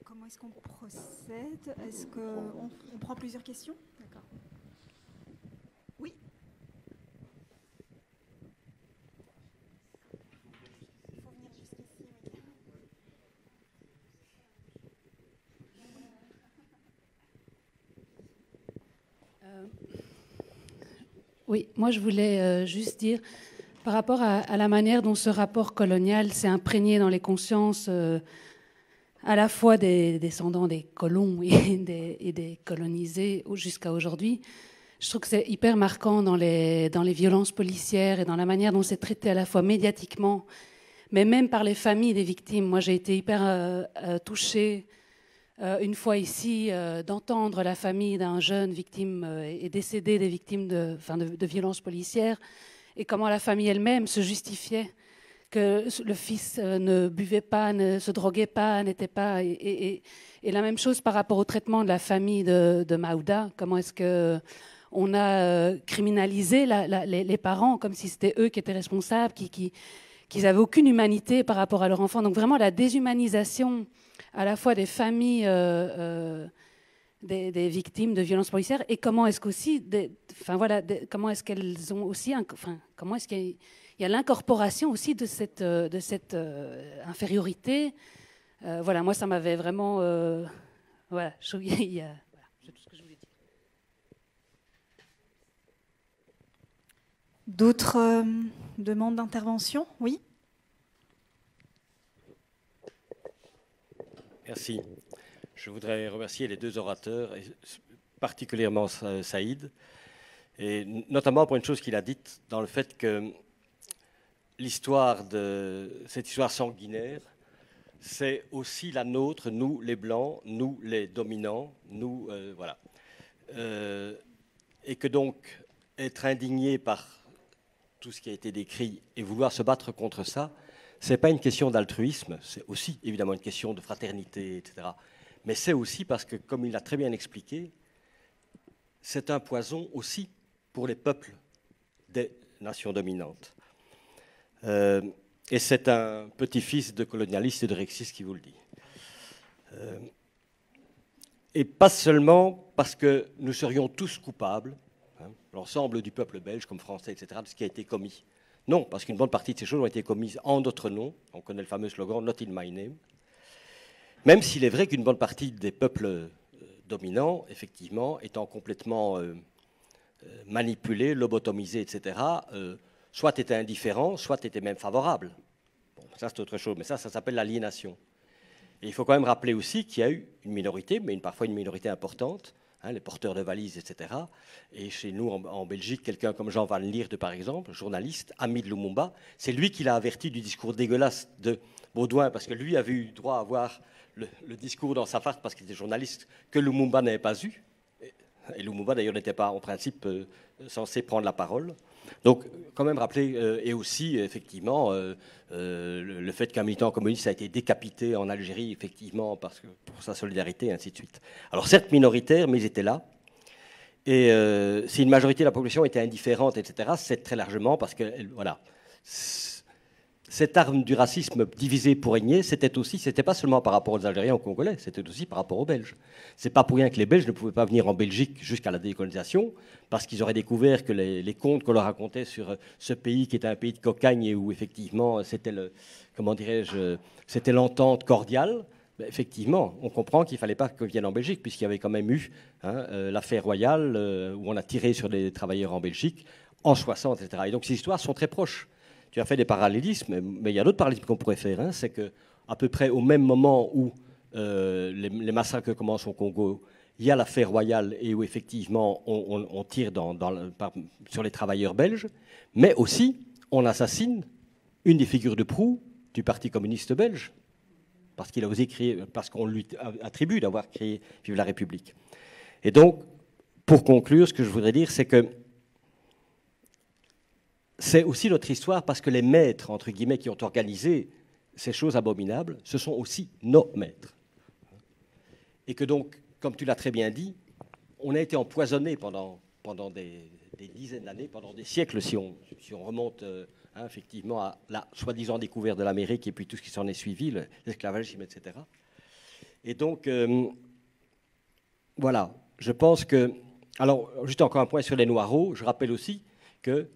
Comment est-ce qu'on procède? Est-ce qu'on prend plusieurs questions? D'accord. Oui. Il faut venir jusqu'ici. Oui, moi je voulais juste dire, par rapport à la manière dont ce rapport colonial s'est imprégné dans les consciences à la fois des descendants des colons et des colonisés jusqu'à aujourd'hui, je trouve que c'est hyper marquant dans les violences policières et dans la manière dont c'est traité à la fois médiatiquement, mais même par les familles des victimes. Moi, j'ai été hyper touchée une fois ici d'entendre la famille d'un jeune victime et décédé des victimes de violences policières et comment la famille elle-même se justifiait que le fils ne buvait pas, ne se droguait pas, n'était pas... Et la même chose par rapport au traitement de la famille de Maouda. Comment est-ce qu'on a criminalisé les parents comme si c'était eux qui étaient responsables, qu'ils n'avaient aucune humanité par rapport à leur enfant. Donc vraiment la déshumanisation à la fois des familles des victimes de violences policières et comment est-ce qu'aussi... comment est-ce qu'elles ont aussi... comment est-ce qu'il y a l'incorporation aussi de cette infériorité. Voilà, moi, ça m'avait vraiment... voilà, c'est tout ce que je voulais dire. D'autres demandes d'intervention? Oui. Merci. Je voudrais remercier les deux orateurs, et particulièrement Saïd, et notamment pour une chose qu'il a dite, dans le fait que cette histoire sanguinaire, c'est aussi la nôtre, nous les Blancs, nous les dominants, nous, voilà. Et que donc, être indigné par tout ce qui a été décrit et vouloir se battre contre ça, ce n'est pas une question d'altruisme, c'est aussi évidemment une question de fraternité, etc. Mais c'est aussi parce que, comme il l'a très bien expliqué, c'est un poison aussi pour les peuples des nations dominantes. Et c'est un petit-fils de colonialiste et de rexiste qui vous le dit. Et pas seulement parce que nous serions tous coupables, hein, l'ensemble du peuple belge, comme français, etc., de ce qui a été commis. Non, parce qu'une bonne partie de ces choses ont été commises en notre nom. On connaît le fameux slogan « Not in my name ». Même s'il est vrai qu'une bonne partie des peuples dominants, effectivement, étant complètement manipulés, lobotomisés, etc., soit étaient indifférents, soit étaient même favorables. Bon, ça c'est autre chose, mais ça s'appelle l'aliénation. Et il faut quand même rappeler aussi qu'il y a eu une minorité, mais parfois une minorité importante, les porteurs de valises, etc. Et chez nous, en Belgique, quelqu'un comme Jean Van Lierde, par exemple, journaliste, ami de Lumumba, c'est lui qui l'a averti du discours dégueulasse de Baudouin, parce que lui avait eu droit à voir le discours dans sa farce, parce qu'il était journaliste, que Lumumba n'avait pas eu. Et Lumumba, d'ailleurs, n'était pas, en principe, censé prendre la parole. Donc, quand même rappeler, et aussi, effectivement, le fait qu'un militant communiste a été décapité en Algérie, effectivement, parce que pour sa solidarité, et ainsi de suite. Alors, certes minoritaire, mais ils étaient là. Et si une majorité de la population était indifférente, etc., c'est très largement parce que, voilà, cette arme du racisme divisé pour régner, c'était pas seulement par rapport aux Algériens, aux Congolais, c'était aussi par rapport aux Belges. C'est pas pour rien que les Belges ne pouvaient pas venir en Belgique jusqu'à la décolonisation, parce qu'ils auraient découvert que les contes qu'on leur racontait sur ce pays qui était un pays de cocagne et où effectivement c'était c'était l'entente cordiale. Ben, effectivement, on comprend qu'il ne fallait pas qu'ils viennent en Belgique, puisqu'il y avait quand même eu l'affaire royale où on a tiré sur des travailleurs en Belgique en 60, etc. Et donc ces histoires sont très proches. Tu as fait des parallélismes, mais il y a d'autres parallélismes qu'on pourrait faire. C'est qu'à peu près au même moment où les massacres commencent au Congo, il y a l'affaire royale et où effectivement on tire sur les travailleurs belges, mais aussi on assassine une des figures de proue du Parti communiste belge, parce qu'il a osé créer, parce qu'on lui attribue d'avoir créé Vive la République. Et donc, pour conclure, ce que je voudrais dire, c'est que c'est aussi notre histoire, parce que les maîtres, entre guillemets, qui ont organisé ces choses abominables, ce sont aussi nos maîtres. Et que donc, comme tu l'as très bien dit, on a été empoisonné pendant des dizaines d'années, pendant des siècles, si on remonte effectivement à la soi-disant découverte de l'Amérique et puis tout ce qui s'en est suivi, l'esclavagisme, etc. Et donc, voilà, je pense que... Alors, juste encore un point sur les Noireaux, je rappelle aussi que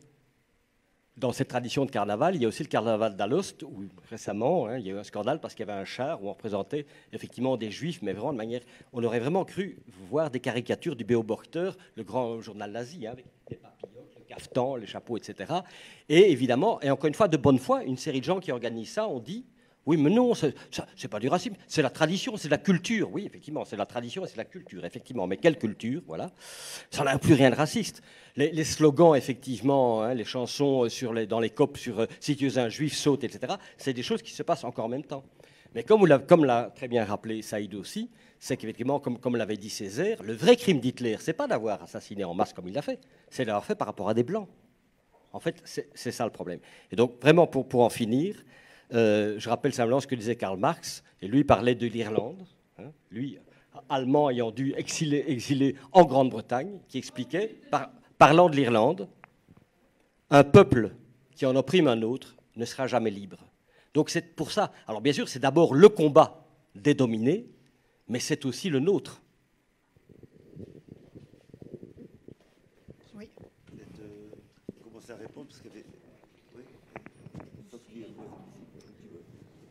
dans cette tradition de carnaval, il y a aussi le carnaval d'Alost, où récemment, il y a eu un scandale parce qu'il y avait un char où on représentait effectivement des juifs, mais vraiment de manière... On aurait vraiment cru voir des caricatures du Beobachter, le grand journal nazi, avec les papillotes, le cafetan, les chapeaux, etc. Et évidemment, et encore une fois, de bonne foi, une série de gens qui organisent ça ont dit oui, mais non, c'est pas du racisme, c'est la tradition, c'est la culture. Oui, effectivement, c'est la tradition et c'est la culture, effectivement. Mais quelle culture, voilà. Ça n'a plus rien de raciste. Les slogans, effectivement, les chansons dans les copes sur si tu es un juif, saute, etc., c'est des choses qui se passent encore en même temps. Mais comme l'a très bien rappelé Saïd aussi, c'est qu'effectivement, comme l'avait dit Césaire, le vrai crime d'Hitler, c'est pas d'avoir assassiné en masse comme il l'a fait, c'est d'avoir fait par rapport à des Blancs. En fait, c'est ça le problème. Et donc, vraiment, pour en finir... je rappelle simplement ce que disait Karl Marx, et lui parlait de l'Irlande, lui, allemand ayant dû exiler en Grande-Bretagne, qui expliquait, parlant de l'Irlande, un peuple qui en opprime un autre ne sera jamais libre. Donc c'est pour ça, alors bien sûr c'est d'abord le combat des dominés, mais c'est aussi le nôtre. Oui. Commencer à répondre parce que...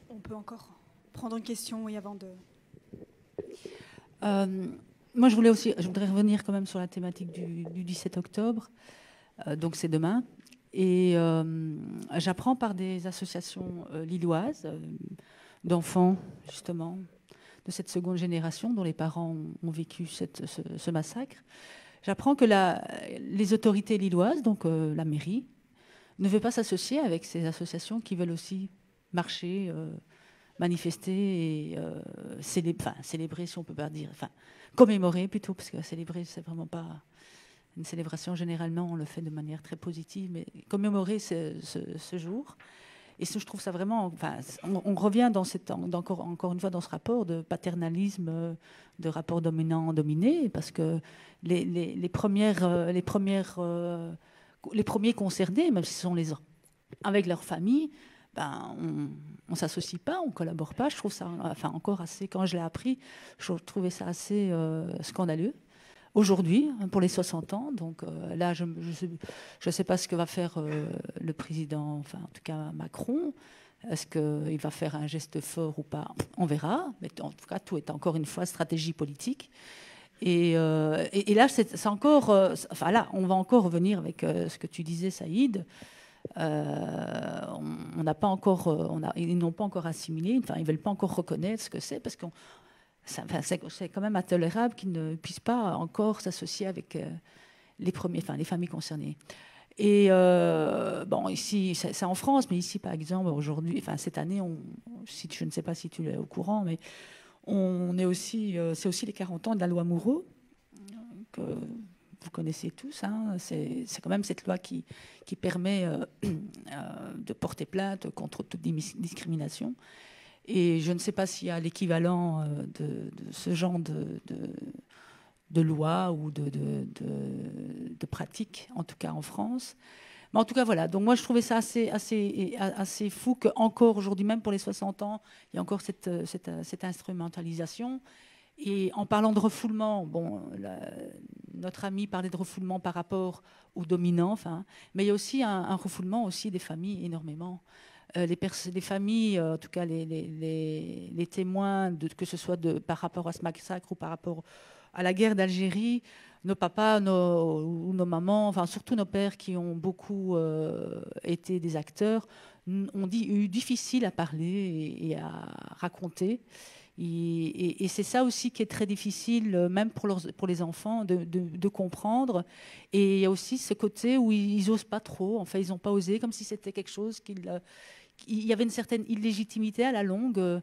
On peut encore prendre une question, oui, avant de... Moi, je voudrais revenir quand même sur la thématique du 17 octobre. Donc, c'est demain. Et j'apprends par des associations lilloises d'enfants, justement, de cette seconde génération dont les parents ont vécu ce massacre. J'apprends que les autorités lilloises, donc la mairie, ne veut pas s'associer avec ces associations qui veulent aussi marcher, manifester et célébrer, si on peut pas dire, commémorer plutôt, parce que célébrer, c'est vraiment pas une célébration. Généralement, on le fait de manière très positive, mais commémorer ce jour. Et je trouve ça vraiment... on revient encore une fois dans ce rapport de paternalisme, de rapport dominant-dominé, parce que les premiers concernés, même si ce sont avec leur famille, on ne s'associe pas, on ne collabore pas. Je trouve ça encore assez... Quand je l'ai appris, je trouvais ça assez scandaleux. Aujourd'hui, pour les 60 ans, donc là, je ne sais pas ce que va faire le président, en tout cas Macron. Est-ce qu'il va faire un geste fort ou pas? On verra. Mais en tout cas, tout est encore une fois stratégie politique. Et là, c'est encore... là, on va encore revenir avec ce que tu disais, Saïd. On n'a pas encore, ils n'ont pas encore assimilé, ils ne veulent pas encore reconnaître ce que c'est, parce que c'est quand même intolérable qu'ils ne puissent pas encore s'associer avec les familles concernées. Et bon, ici, c'est en France, mais ici, par exemple, aujourd'hui, cette année, je ne sais pas si tu es au courant, mais c'est aussi les 40 ans de la loi Moureau, que vous connaissez tous. Hein. C'est quand même cette loi qui permet de porter plainte contre toute discrimination. Et je ne sais pas s'il y a l'équivalent de ce genre de loi ou de pratique, en tout cas en France. Mais en tout cas, voilà. Donc moi, je trouvais ça assez fou qu'encore aujourd'hui, même pour les 60 ans, il y a encore cette instrumentalisation. Et en parlant de refoulement, bon, notre ami parlait de refoulement par rapport aux dominants, mais il y a aussi un refoulement aussi des familles énormément. Les familles, en tout cas les témoins, que ce soit par rapport à ce massacre ou par rapport à la guerre d'Algérie, nos papas ou nos mamans, surtout nos pères qui ont beaucoup été des acteurs, ont eu difficile à parler et à raconter. Et c'est ça aussi qui est très difficile, même pour les enfants, de comprendre. Et il y a aussi ce côté où ils n'osent pas trop, ils n'ont pas osé, comme si c'était quelque chose il y avait une certaine illégitimité à la longue.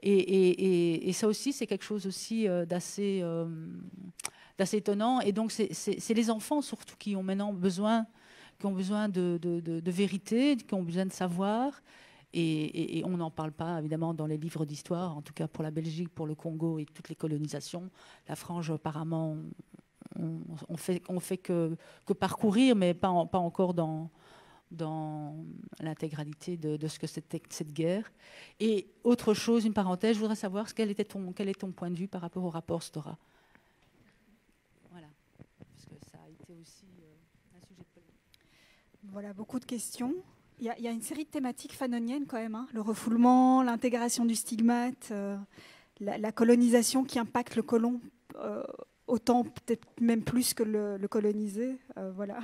Et ça aussi, c'est quelque chose aussi d'assez étonnant. Et donc, c'est les enfants surtout qui ont maintenant besoin de vérité, qui ont besoin de savoir. Et on n'en parle pas, évidemment, dans les livres d'histoire, en tout cas pour la Belgique, pour le Congo et toutes les colonisations. La frange, apparemment, on fait que parcourir, mais pas encore dans l'intégralité de ce que c'était cette guerre. Et autre chose, une parenthèse, je voudrais savoir quel est ton point de vue par rapport au rapport Stora. Voilà, parce que ça a été aussi un sujet de polémique. Voilà, beaucoup de questions. Il y a une série de thématiques fanoniennes quand même, hein. Le refoulement, l'intégration du stigmate, la colonisation qui impacte le colon autant, peut-être même plus que le colonisé. Voilà.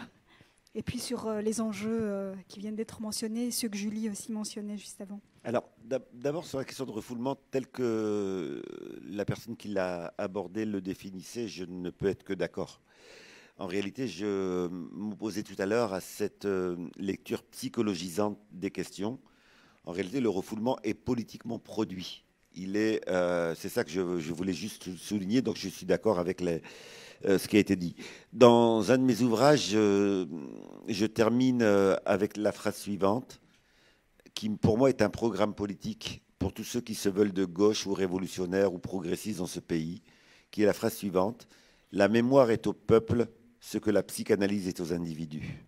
Et puis sur les enjeux qui viennent d'être mentionnés, ceux que Julie aussi mentionnait juste avant. Alors, d'abord sur la question de refoulement, telle que la personne qui l'a abordée le définissait, je ne peux être que d'accord. En réalité, je m'opposais tout à l'heure à cette lecture psychologisante des questions. En réalité, le refoulement est politiquement produit. C'est ça que je voulais juste souligner, donc je suis d'accord avec ce qui a été dit. Dans un de mes ouvrages, je termine avec la phrase suivante, qui pour moi est un programme politique pour tous ceux qui se veulent de gauche ou révolutionnaires ou progressistes dans ce pays, qui est la phrase suivante: la mémoire est au peuple ce que la psychanalyse est aux individus.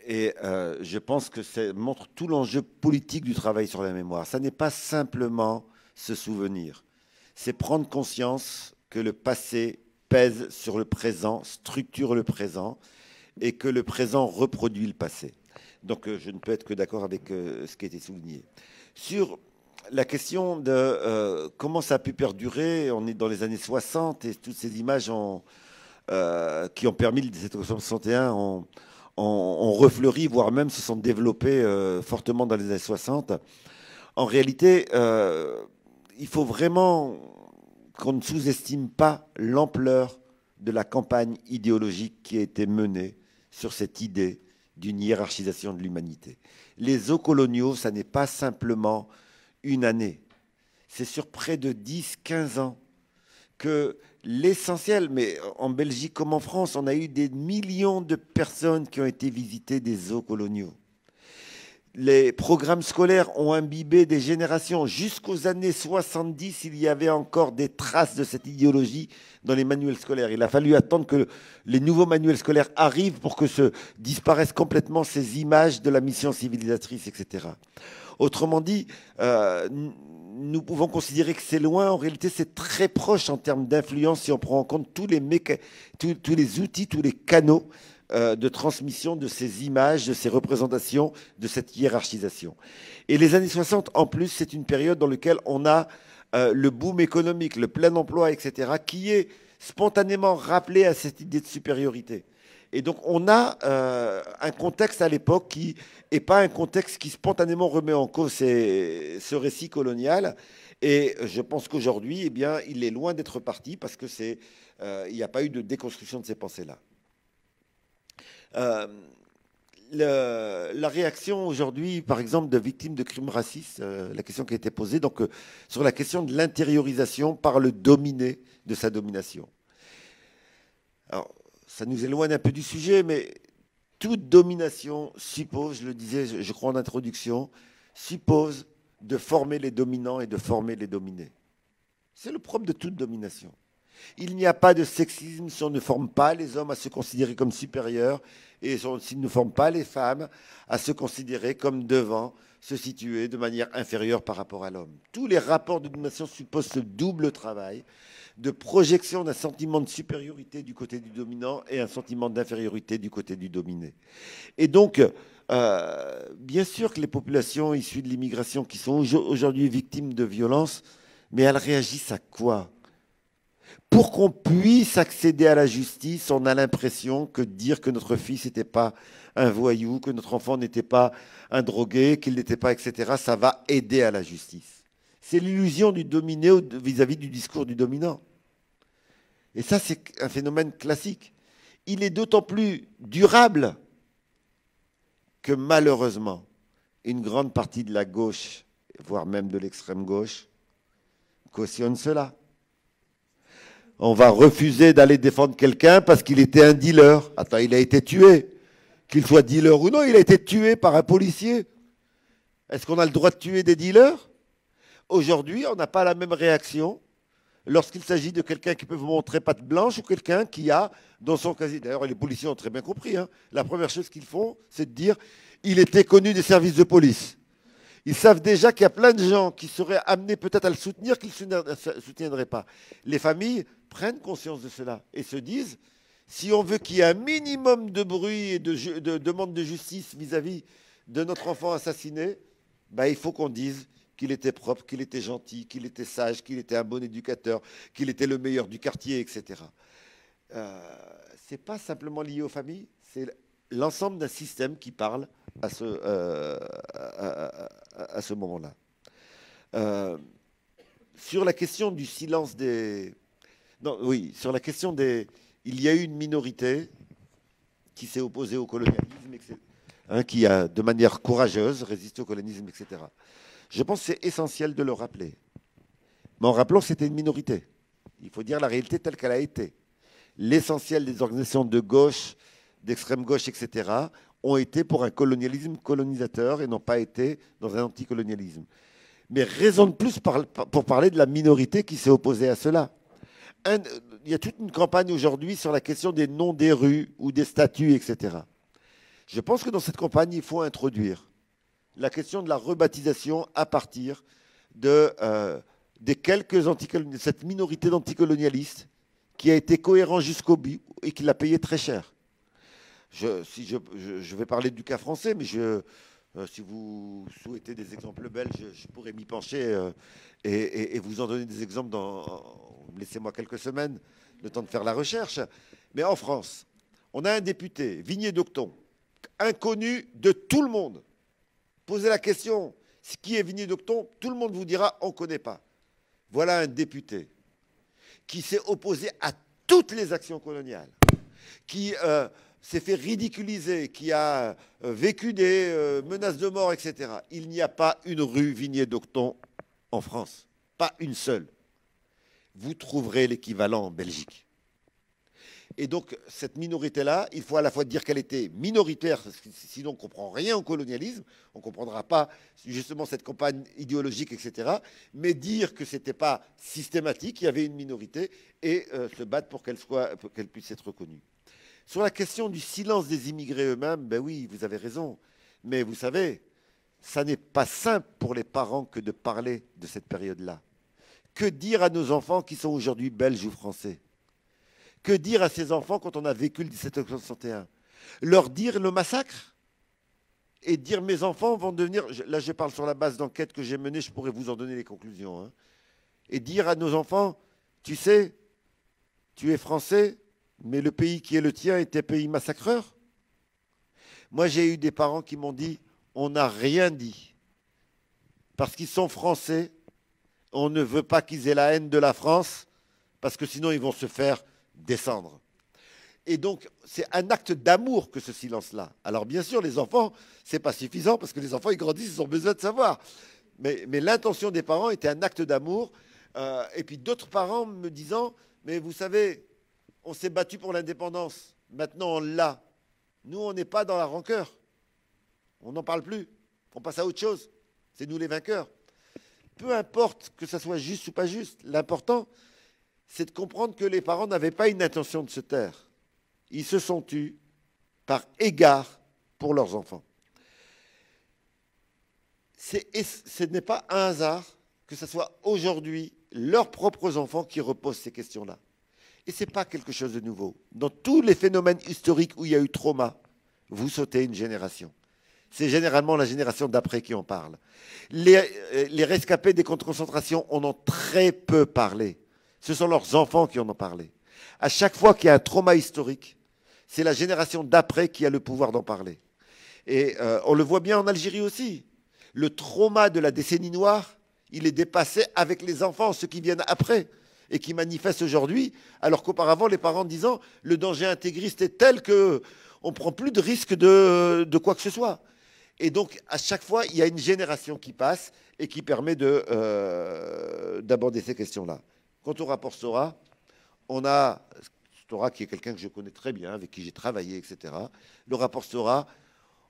Et je pense que ça montre tout l'enjeu politique du travail sur la mémoire. Ça n'est pas simplement se souvenir, c'est prendre conscience que le passé pèse sur le présent, structure le présent, et que le présent reproduit le passé. Donc je ne peux être que d'accord avec ce qui a été souligné. Sur la question de comment ça a pu perdurer, on est dans les années 60 et toutes ces images qui ont permis le 17 octobre 61 ont refleuri, voire même se sont développées fortement dans les années 60. En réalité, il faut vraiment qu'on ne sous-estime pas l'ampleur de la campagne idéologique qui a été menée sur cette idée d'une hiérarchisation de l'humanité. Les eaux coloniaux, ça n'est pas simplement une année. C'est sur près de 10-15 ans que l'essentiel, mais en Belgique comme en France, on a eu des millions de personnes qui ont été visiter des zoos coloniaux. Les programmes scolaires ont imbibé des générations. Jusqu'aux années 70, il y avait encore des traces de cette idéologie dans les manuels scolaires. Il a fallu attendre que les nouveaux manuels scolaires arrivent pour que disparaissent complètement ces images de la mission civilisatrice, etc. Autrement dit, nous pouvons considérer que c'est loin. En réalité, c'est très proche en termes d'influence si on prend en compte tous les outils, tous les canaux de transmission de ces images, de ces représentations, de cette hiérarchisation. Et les années 60, en plus, c'est une période dans laquelle on a le boom économique, le plein emploi, etc., qui est spontanément rappelé à cette idée de supériorité. Et donc, on a un contexte à l'époque qui n'est pas un contexte qui spontanément remet en cause ce récit colonial. Et je pense qu'aujourd'hui, eh bien, il est loin d'être parti parce que il n'y a pas eu de déconstruction de ces pensées-là. La réaction aujourd'hui, par exemple, de victimes de crimes racistes, la question qui a été posée, donc sur la question de l'intériorisation par le dominé de sa domination. Alors, ça nous éloigne un peu du sujet, mais toute domination suppose, je le disais, je crois en introduction, suppose de former les dominants et de former les dominés. C'est le propre de toute domination. Il n'y a pas de sexisme si on ne forme pas les hommes à se considérer comme supérieurs et s'ils ne forment pas les femmes à se considérer comme devant se situer de manière inférieure par rapport à l'homme. Tous les rapports de domination supposent ce double travail de projection d'un sentiment de supériorité du côté du dominant et un sentiment d'infériorité du côté du dominé. Et donc, bien sûr que les populations issues de l'immigration qui sont aujourd'hui victimes de violences, mais elles réagissent à quoi ? Pour qu'on puisse accéder à la justice, on a l'impression que dire que notre fils n'était pas un voyou, que notre enfant n'était pas un drogué, qu'il n'était pas, etc., ça va aider à la justice. C'est l'illusion du dominé vis-à-vis du discours du dominant. Et ça, c'est un phénomène classique. Il est d'autant plus durable que malheureusement, une grande partie de la gauche, voire même de l'extrême gauche, cautionne cela. On va refuser d'aller défendre quelqu'un parce qu'il était un dealer. Attends, il a été tué. Qu'il soit dealer ou non, il a été tué par un policier. Est-ce qu'on a le droit de tuer des dealers ? Aujourd'hui, on n'a pas la même réaction lorsqu'il s'agit de quelqu'un qui peut vous montrer patte blanche ou quelqu'un qui a dans son casier. D'ailleurs, les policiers ont très bien compris. La première chose qu'ils font, c'est de dire il était connu des services de police. Ils savent déjà qu'il y a plein de gens qui seraient amenés peut-être à le soutenir, qu'ils ne le soutiendraient pas. Les familles prennent conscience de cela et se disent, si on veut qu'il y ait un minimum de bruit et de demande de justice vis-à-vis de notre enfant assassiné, ben, il faut qu'on dise qu'il était propre, qu'il était gentil, qu'il était sage, qu'il était un bon éducateur, qu'il était le meilleur du quartier, etc. Ce n'est pas simplement lié aux familles, c'est l'ensemble d'un système qui parle à ce moment-là. Sur la question du silence des... Non, oui, sur la question des... Il y a eu une minorité qui s'est opposée au colonialisme, qui a, de manière courageuse, résisté au colonialisme, etc. Je pense que c'est essentiel de le rappeler. Mais en rappelant que c'était une minorité. Il faut dire la réalité telle qu'elle a été. L'essentiel des organisations de gauche, d'extrême gauche, etc., ont été pour un colonialisme colonisateur et n'ont pas été dans un anticolonialisme. Mais raison de plus pour parler de la minorité qui s'est opposée à cela. Il y a toute une campagne aujourd'hui sur la question des noms des rues ou des statues, etc. Je pense que dans cette campagne, il faut introduire la question de la rebaptisation à partir de cette minorité d'anticolonialistes qui a été cohérent jusqu'au bout et qui l'a payé très cher. Je vais parler du cas français, mais si vous souhaitez des exemples belges, je pourrais m'y pencher et vous en donner des exemples laissez-moi quelques semaines, le temps de faire la recherche. Mais en France, on a un député, Vignier d'Octon, inconnu de tout le monde. Posez la question, qui est Vignier d'Octon ? Tout le monde vous dira, on ne connaît pas. Voilà un député qui s'est opposé à toutes les actions coloniales, qui s'est fait ridiculiser, qui a vécu des menaces de mort, etc. Il n'y a pas une rue Vignier d'Octon en France, pas une seule. Vous trouverez l'équivalent en Belgique. Et donc, cette minorité-là, il faut à la fois dire qu'elle était minoritaire, sinon on ne comprend rien au colonialisme, on ne comprendra pas justement cette campagne idéologique, etc., mais dire que ce n'était pas systématique, il y avait une minorité, et se battre pour qu'elle puisse être reconnue. Sur la question du silence des immigrés eux-mêmes, ben oui, vous avez raison, mais vous savez, ça n'est pas simple pour les parents que de parler de cette période-là. Que dire à nos enfants qui sont aujourd'hui belges ou français ? Que dire à ces enfants quand on a vécu le 17 octobre 61 ? Leur dire le massacre ? Et dire mes enfants vont devenir... Là, je parle sur la base d'enquêtes que j'ai menées, je pourrais vous en donner les conclusions. Et dire à nos enfants, tu sais, tu es français, mais le pays qui est le tien est un pays massacreur ? Moi, j'ai eu des parents qui m'ont dit, on n'a rien dit. Parce qu'ils sont français On ne veut pas qu'ils aient la haine de la France, parce que sinon ils vont se faire descendre. Et donc, c'est un acte d'amour que ce silence-là. Alors bien sûr, les enfants, c'est pas suffisant, parce que les enfants, ils grandissent, ils ont besoin de savoir. Mais l'intention des parents était un acte d'amour. Et puis d'autres parents me disant, mais vous savez, on s'est battu pour l'indépendance, maintenant on l'a. Nous, on n'est pas dans la rancœur. On n'en parle plus. On passe à autre chose. C'est nous les vainqueurs. Peu importe que ça soit juste ou pas juste, l'important, c'est de comprendre que les parents n'avaient pas une intention de se taire. Ils se sont tus par égard pour leurs enfants. Ce n'est pas un hasard que ce soit aujourd'hui leurs propres enfants qui reposent ces questions-là. Et ce n'est pas quelque chose de nouveau. Dans tous les phénomènes historiques où il y a eu trauma, vous sautez une génération. C'est généralement la génération d'après qui en parle. Les rescapés des camps de concentration en ont très peu parlé. Ce sont leurs enfants qui en ont parlé. À chaque fois qu'il y a un trauma historique, c'est la génération d'après qui a le pouvoir d'en parler. Et on le voit bien en Algérie aussi. Le trauma de la décennie noire, il est dépassé avec les enfants, ceux qui viennent après, et qui manifestent aujourd'hui, alors qu'auparavant, les parents disant le danger intégriste est tel qu'on ne prend plus de risque de quoi que ce soit. Et donc, à chaque fois, il y a une génération qui passe et qui permet d'aborder ces questions-là. Quant au rapport Stora, on a Stora qui est quelqu'un que je connais très bien, avec qui j'ai travaillé, etc. Le rapport Stora,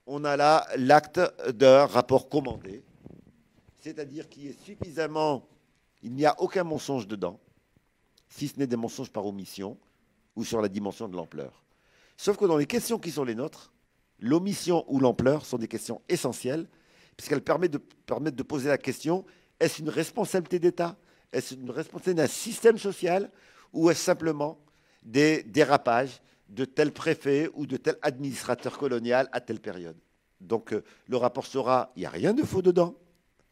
on a là l'acte d'un rapport commandé, c'est-à-dire qui est suffisamment... Il n'y a aucun mensonge dedans, si ce n'est des mensonges par omission ou sur la dimension de l'ampleur. Sauf que dans les questions qui sont les nôtres, l'omission ou l'ampleur sont des questions essentielles, puisqu'elles permettent de poser la question, est-ce une responsabilité d'État? Est-ce une responsabilité d'un système social? Ou est-ce simplement des dérapages de tel préfet ou de tel administrateur colonial à telle période? Donc le rapport Stora, il n'y a rien de faux dedans,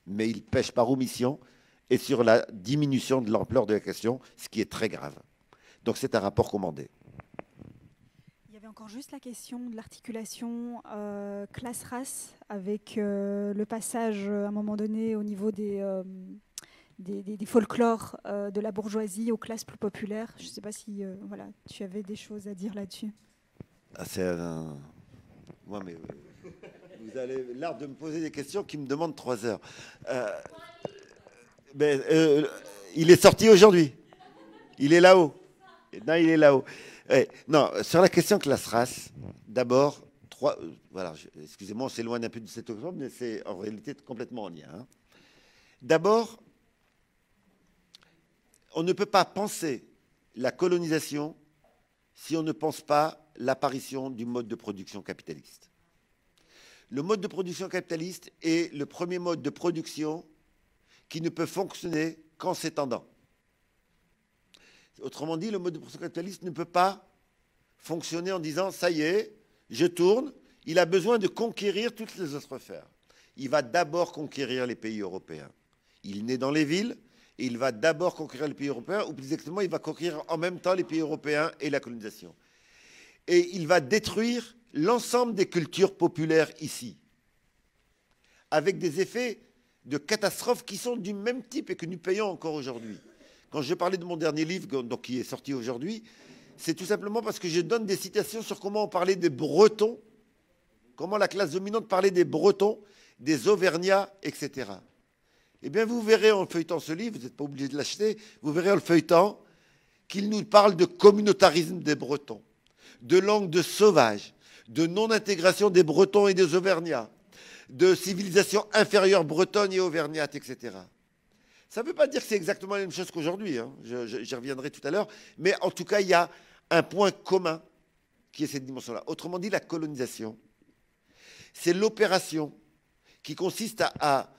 mais il pêche par omission et sur la diminution de l'ampleur de la question, ce qui est très grave. Donc c'est un rapport commandé. Il y avait encore juste la question de l'articulation classe-race avec le passage à un moment donné au niveau des folklores de la bourgeoisie aux classes plus populaires. Je ne sais pas si voilà, tu avais des choses à dire là-dessus. Ah, moi, mais vous avez l'art de me poser des questions qui me demandent 3 heures. Il est sorti aujourd'hui. Il est là-haut. Non, il est là-haut. Non, sur la question classe-race, d'abord, voilà, excusez-moi, on s'éloigne un peu de cet octobre, mais c'est en réalité complètement en lien. Hein. D'abord, on ne peut pas penser la colonisation si on ne pense pas l'apparition du mode de production capitaliste. Le mode de production capitaliste est le premier mode de production qui ne peut fonctionner qu'en s'étendant. Autrement dit, le mode de production capitaliste ne peut pas fonctionner en disant « ça y est, je tourne ». Il a besoin de conquérir toutes les autres sphères. Il va d'abord conquérir les pays européens. Il naît dans les villes et il va d'abord conquérir les pays européens, ou plus exactement, il va conquérir en même temps les pays européens et la colonisation. Et il va détruire l'ensemble des cultures populaires ici, avec des effets de catastrophes qui sont du même type et que nous payons encore aujourd'hui. Quand je parlais de mon dernier livre, donc, qui est sorti aujourd'hui, c'est tout simplement parce que je donne des citations sur comment on parlait des Bretons, comment la classe dominante parlait des Bretons, des Auvergnats, etc. Eh bien, vous verrez en feuilletant ce livre, vous n'êtes pas obligé de l'acheter, vous verrez en le feuilletant qu'il nous parle de communautarisme des Bretons, de langue de sauvages, de non-intégration des Bretons et des Auvergnats, de civilisation inférieure bretonne et auvergnate, etc. Ça ne veut pas dire que c'est exactement la même chose qu'aujourd'hui, hein. J'y reviendrai tout à l'heure, mais en tout cas, il y a un point commun qui est cette dimension-là. Autrement dit, la colonisation, c'est l'opération qui consiste à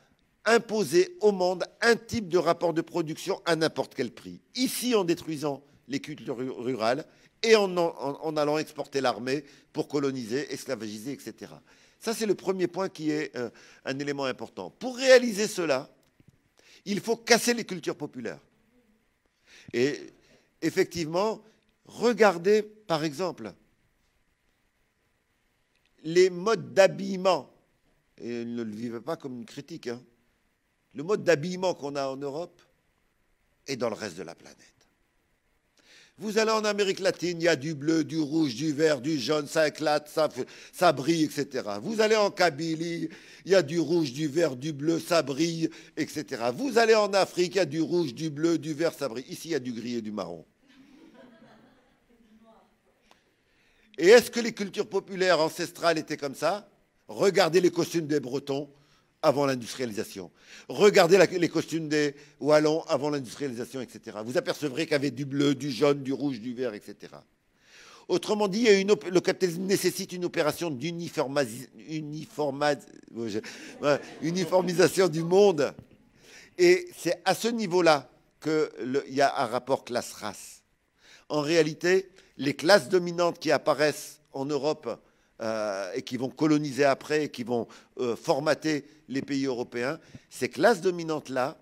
imposer au monde un type de rapport de production à n'importe quel prix. Ici, en détruisant les cultures rurales et en allant exporter l'armée pour coloniser, esclavagiser, etc. Ça, c'est le premier point qui est un élément important. Pour réaliser cela, il faut casser les cultures populaires. Et effectivement, regardez, par exemple, les modes d'habillement. Et ne le vivez pas comme une critique, hein. Le mode d'habillement qu'on a en Europe, et dans le reste de la planète. Vous allez en Amérique latine, il y a du bleu, du rouge, du vert, du jaune, ça éclate, ça brille, etc. Vous allez en Kabylie, il y a du rouge, du vert, du bleu, ça brille, etc. Vous allez en Afrique, il y a du rouge, du bleu, du vert, ça brille. Ici, il y a du gris et du marron. Et est-ce que les cultures populaires ancestrales étaient comme ça? Regardez les costumes des Bretons avant l'industrialisation. Regardez les costumes des Wallons avant l'industrialisation, etc. Vous apercevrez qu'il y avait du bleu, du jaune, du rouge, du vert, etc. Autrement dit, le capitalisme nécessite une opération d'uniformisation du monde. Et c'est à ce niveau-là qu'il y a un rapport classe-race. En réalité, les classes dominantes qui apparaissent en Europe et qui vont coloniser après, et qui vont formater les pays européens, ces classes dominantes-là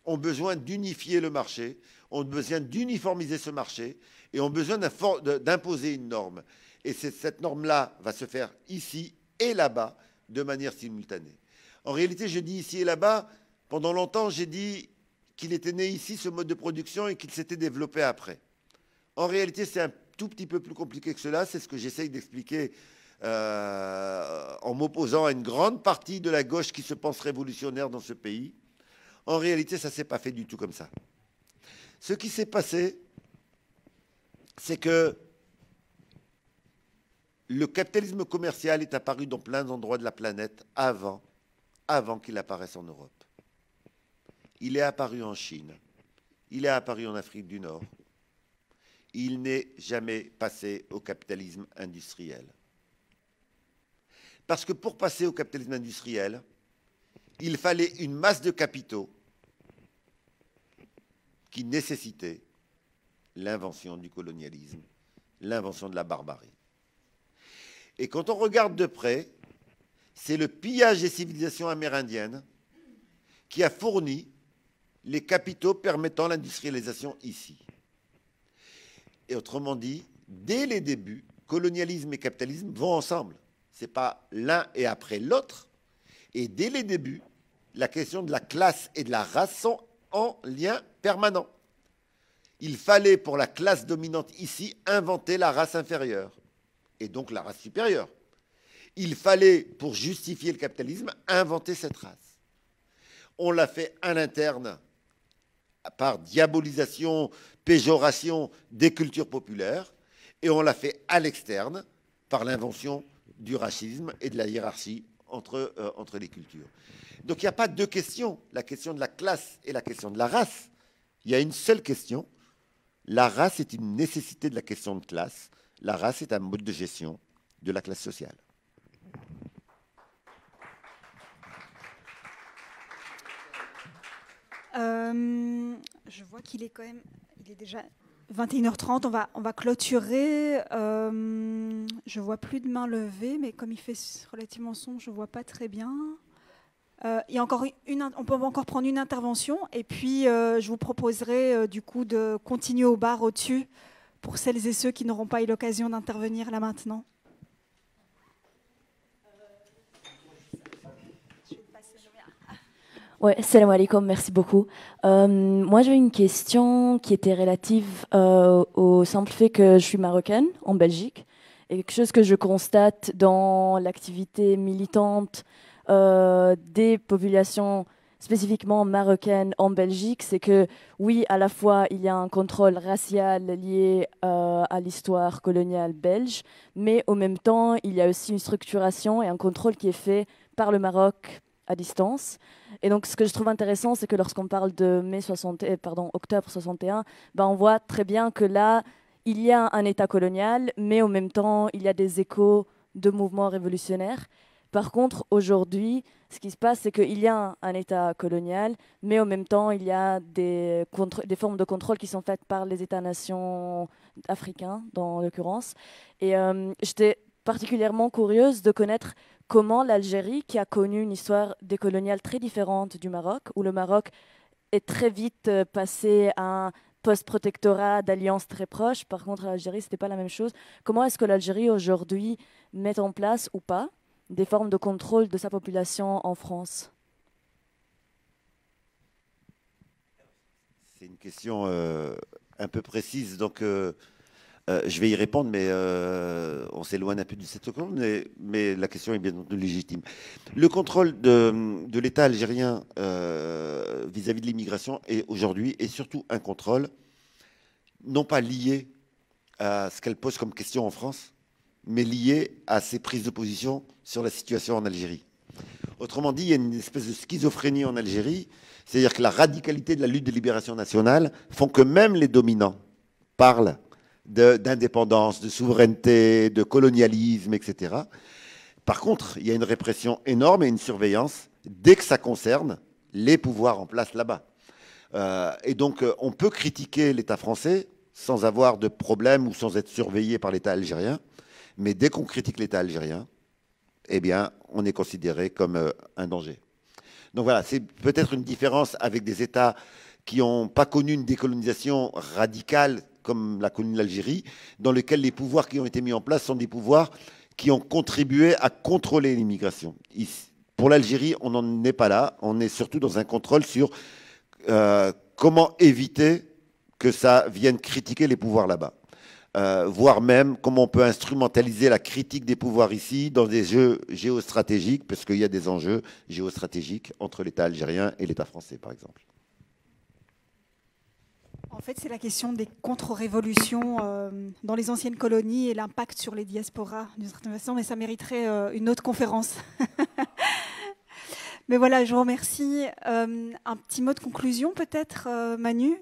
ont besoin d'unifier le marché, ont besoin d'uniformiser ce marché, et ont besoin d'imposer une norme. Et cette norme-là va se faire ici et là-bas de manière simultanée. En réalité, je dis ici et là-bas, pendant longtemps, j'ai dit qu'il était né ici, ce mode de production, et qu'il s'était développé après. En réalité, c'est un tout petit peu plus compliqué que cela, c'est ce que j'essaye d'expliquer en m'opposant à une grande partie de la gauche qui se pense révolutionnaire dans ce pays. En réalité, ça ne s'est pas fait du tout comme ça. Ce qui s'est passé, c'est que le capitalisme commercial est apparu dans plein d'endroits de la planète avant qu'il apparaisse en Europe. Il est apparu en Chine, il est apparu en Afrique du Nord. Il n'est jamais passé au capitalisme industriel. Parce que pour passer au capitalisme industriel, il fallait une masse de capitaux qui nécessitait l'invention du colonialisme, l'invention de la barbarie. Et quand on regarde de près, c'est le pillage des civilisations amérindiennes qui a fourni les capitaux permettant l'industrialisation ici. Et autrement dit, dès les débuts, colonialisme et capitalisme vont ensemble. Ce n'est pas l'un et après l'autre. Et dès les débuts, la question de la classe et de la race sont en lien permanent. Il fallait pour la classe dominante ici inventer la race inférieure, et donc la race supérieure. Il fallait, pour justifier le capitalisme, inventer cette race. On l'a fait à l'interne par diabolisation, péjoration des cultures populaires, et on l'a fait à l'externe par l'invention du racisme et de la hiérarchie entre les cultures. Donc il n'y a pas deux questions, la question de la classe et la question de la race. Il y a une seule question. La race est une nécessité de la question de classe. La race est un mode de gestion de la classe sociale. Je vois qu'il est quand même, il est déjà 21h30, on va clôturer. Je vois plus de mains levées, mais comme il fait relativement sombre, je vois pas très bien. Il y a encore on peut encore prendre une intervention, et puis je vous proposerai du coup de continuer au bar au-dessus pour celles et ceux qui n'auront pas eu l'occasion d'intervenir là maintenant. Ouais, salam alaikum, merci beaucoup. Moi, j'avais une question qui était relative au simple fait que je suis marocaine en Belgique, et quelque chose que je constate dans l'activité militante des populations spécifiquement marocaines en Belgique, c'est que oui, à la fois, il y a un contrôle racial lié à l'histoire coloniale belge, mais en même temps, il y a aussi une structuration et un contrôle qui est fait par le Maroc à distance. Et donc, ce que je trouve intéressant, c'est que lorsqu'on parle de octobre 61, on voit très bien que là, il y a un État colonial, mais en même temps, il y a des échos de mouvements révolutionnaires. Par contre, aujourd'hui, ce qui se passe, c'est qu'il y a un État colonial, mais en même temps, il y a des formes de contrôle qui sont faites par les États-nations africains, dans l'occurrence. Et j'étais particulièrement curieuse de connaître comment l'Algérie, qui a connu une histoire décoloniale très différente du Maroc, où le Maroc est très vite passé à un post-protectorat d'alliances très proches, par contre l'Algérie, ce n'était pas la même chose. Comment est-ce que l'Algérie aujourd'hui met en place ou pas des formes de contrôle de sa population en France? C'est une question un peu précise, donc je vais y répondre, mais on s'éloigne un peu du 7 octobre, mais la question est bien entendu légitime. Le contrôle de l'État algérien vis-à-vis de l'immigration est aujourd'hui, et surtout un contrôle, non pas lié à ce qu'elle pose comme question en France, mais lié à ses prises de position sur la situation en Algérie. Autrement dit, il y a une espèce de schizophrénie en Algérie, c'est-à-dire que la radicalité de la lutte de libération nationale font que même les dominants parlent d'indépendance, de souveraineté, de colonialisme, etc. Par contre, il y a une répression énorme et une surveillance dès que ça concerne les pouvoirs en place là-bas. Et donc, on peut critiquer l'État français sans avoir de problème ou sans être surveillé par l'État algérien, mais dès qu'on critique l'État algérien, eh bien, on est considéré comme un danger. Donc voilà, c'est peut-être une différence avec des États qui n'ont pas connu une décolonisation radicale comme l'a connu l'Algérie, dans lesquels les pouvoirs qui ont été mis en place sont des pouvoirs qui ont contribué à contrôler l'immigration. Pour l'Algérie, on n'en est pas là. On est surtout dans un contrôle sur comment éviter que ça vienne critiquer les pouvoirs là-bas. Voire même comment on peut instrumentaliser la critique des pouvoirs ici dans des jeux géostratégiques, parce qu'il y a des enjeux géostratégiques entre l'État algérien et l'État français, par exemple. En fait, c'est la question des contre-révolutions dans les anciennes colonies et l'impact sur les diasporas, d'une certaine façon, mais ça mériterait une autre conférence. Mais voilà, je vous remercie. Un petit mot de conclusion, peut-être, Manu.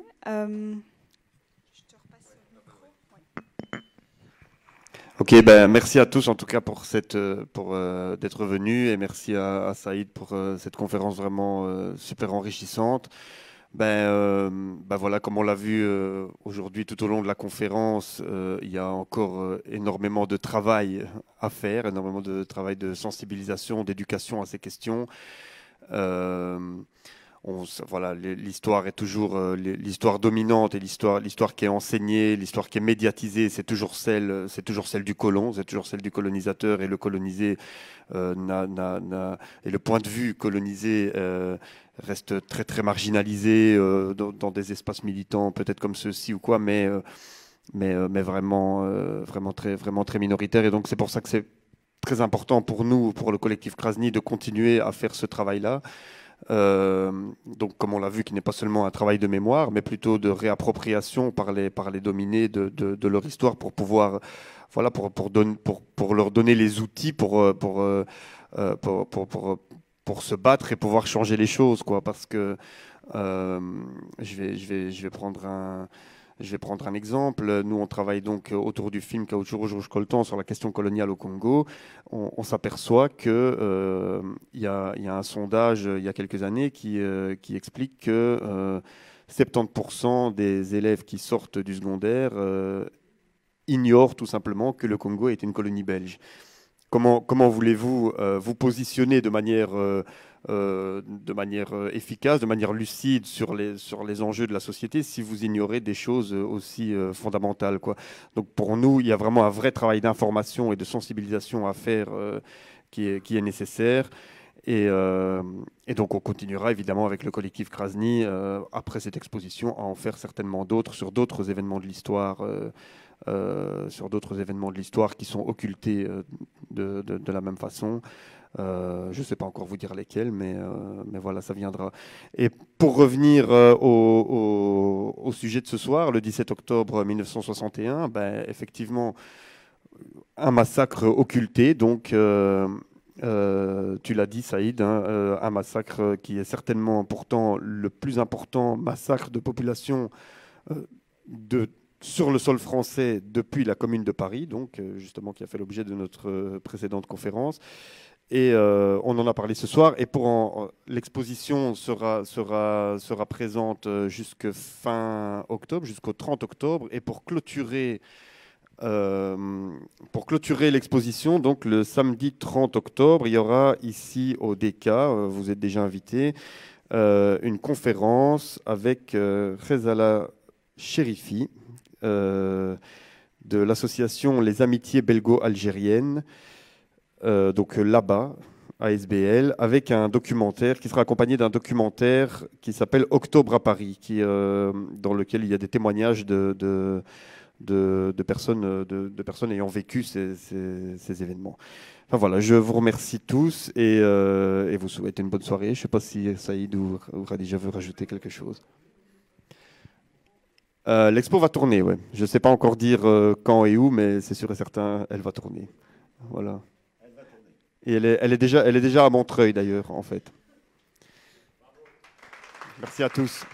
Ok, ben, merci à tous en tout cas pour d'être venus, et merci à Saïd pour cette conférence vraiment super enrichissante. Voilà, comme on l'a vu aujourd'hui tout au long de la conférence, il y a encore énormément de travail à faire, énormément de travail de sensibilisation, d'éducation à ces questions. Voilà, l'histoire est toujours l'histoire dominante, et l'histoire qui est enseignée, l'histoire qui est médiatisée, c'est toujours celle du colon, c'est toujours celle du colonisateur, et le colonisé et le point de vue colonisé reste très très marginalisé dans des espaces militants, peut-être comme ceux-ci ou quoi, mais vraiment très minoritaire. Et donc c'est pour ça que c'est très important pour nous, pour le collectif Krasny, de continuer à faire ce travail-là. Donc, comme on l'a vu, qui n'est pas seulement un travail de mémoire, mais plutôt de réappropriation par les dominés de leur histoire, pour pouvoir, voilà, pour leur donner les outils pour se battre et pouvoir changer les choses, quoi. Parce que je vais prendre un exemple. Nous, on travaille donc autour du film Caoutchouc Rouge Coltan sur la question coloniale au Congo. On s'aperçoit que il y a un sondage il y a quelques années qui explique que 70% des élèves qui sortent du secondaire ignorent tout simplement que le Congo est une colonie belge. Comment voulez-vous vous positionner de manière efficace, de manière lucide sur les enjeux de la société si vous ignorez des choses aussi fondamentales, quoi. Donc pour nous, il y a vraiment un vrai travail d'information et de sensibilisation à faire qui est nécessaire. Et donc on continuera évidemment avec le collectif Krasny après cette exposition à en faire certainement d'autres sur d'autres événements de l'histoire. Qui sont occultés de la même façon. Je ne sais pas encore vous dire lesquels, mais voilà, ça viendra. Et pour revenir au sujet de ce soir, le 17 octobre 1961, effectivement, un massacre occulté, donc tu l'as dit, Saïd, hein, un massacre qui est certainement pourtant le plus important massacre de population sur le sol français depuis la Commune de Paris, donc justement qui a fait l'objet de notre précédente conférence. Et on en a parlé ce soir. Et l'exposition sera présente jusqu'à fin octobre, jusqu'au 30 octobre. Et pour clôturer l'exposition, donc le samedi 30 octobre, il y aura ici au DK, vous êtes déjà invités, une conférence avec Rezala Chérifi, de l'association Les Amitiés Belgo-Algériennes, donc là-bas, ASBL, avec un documentaire qui sera accompagné d'un documentaire qui s'appelle Octobre à Paris, dans lequel il y a des témoignages de personnes ayant vécu ces événements. Enfin voilà, je vous remercie tous et vous souhaite une bonne soirée. Je ne sais pas si Saïd ou Khadija veut rajouter quelque chose. L'expo va tourner, ouais. Je ne sais pas encore dire quand et où, mais c'est sûr et certain, elle va tourner. Voilà. Et elle est déjà à Montreuil d'ailleurs, en fait. Merci à tous.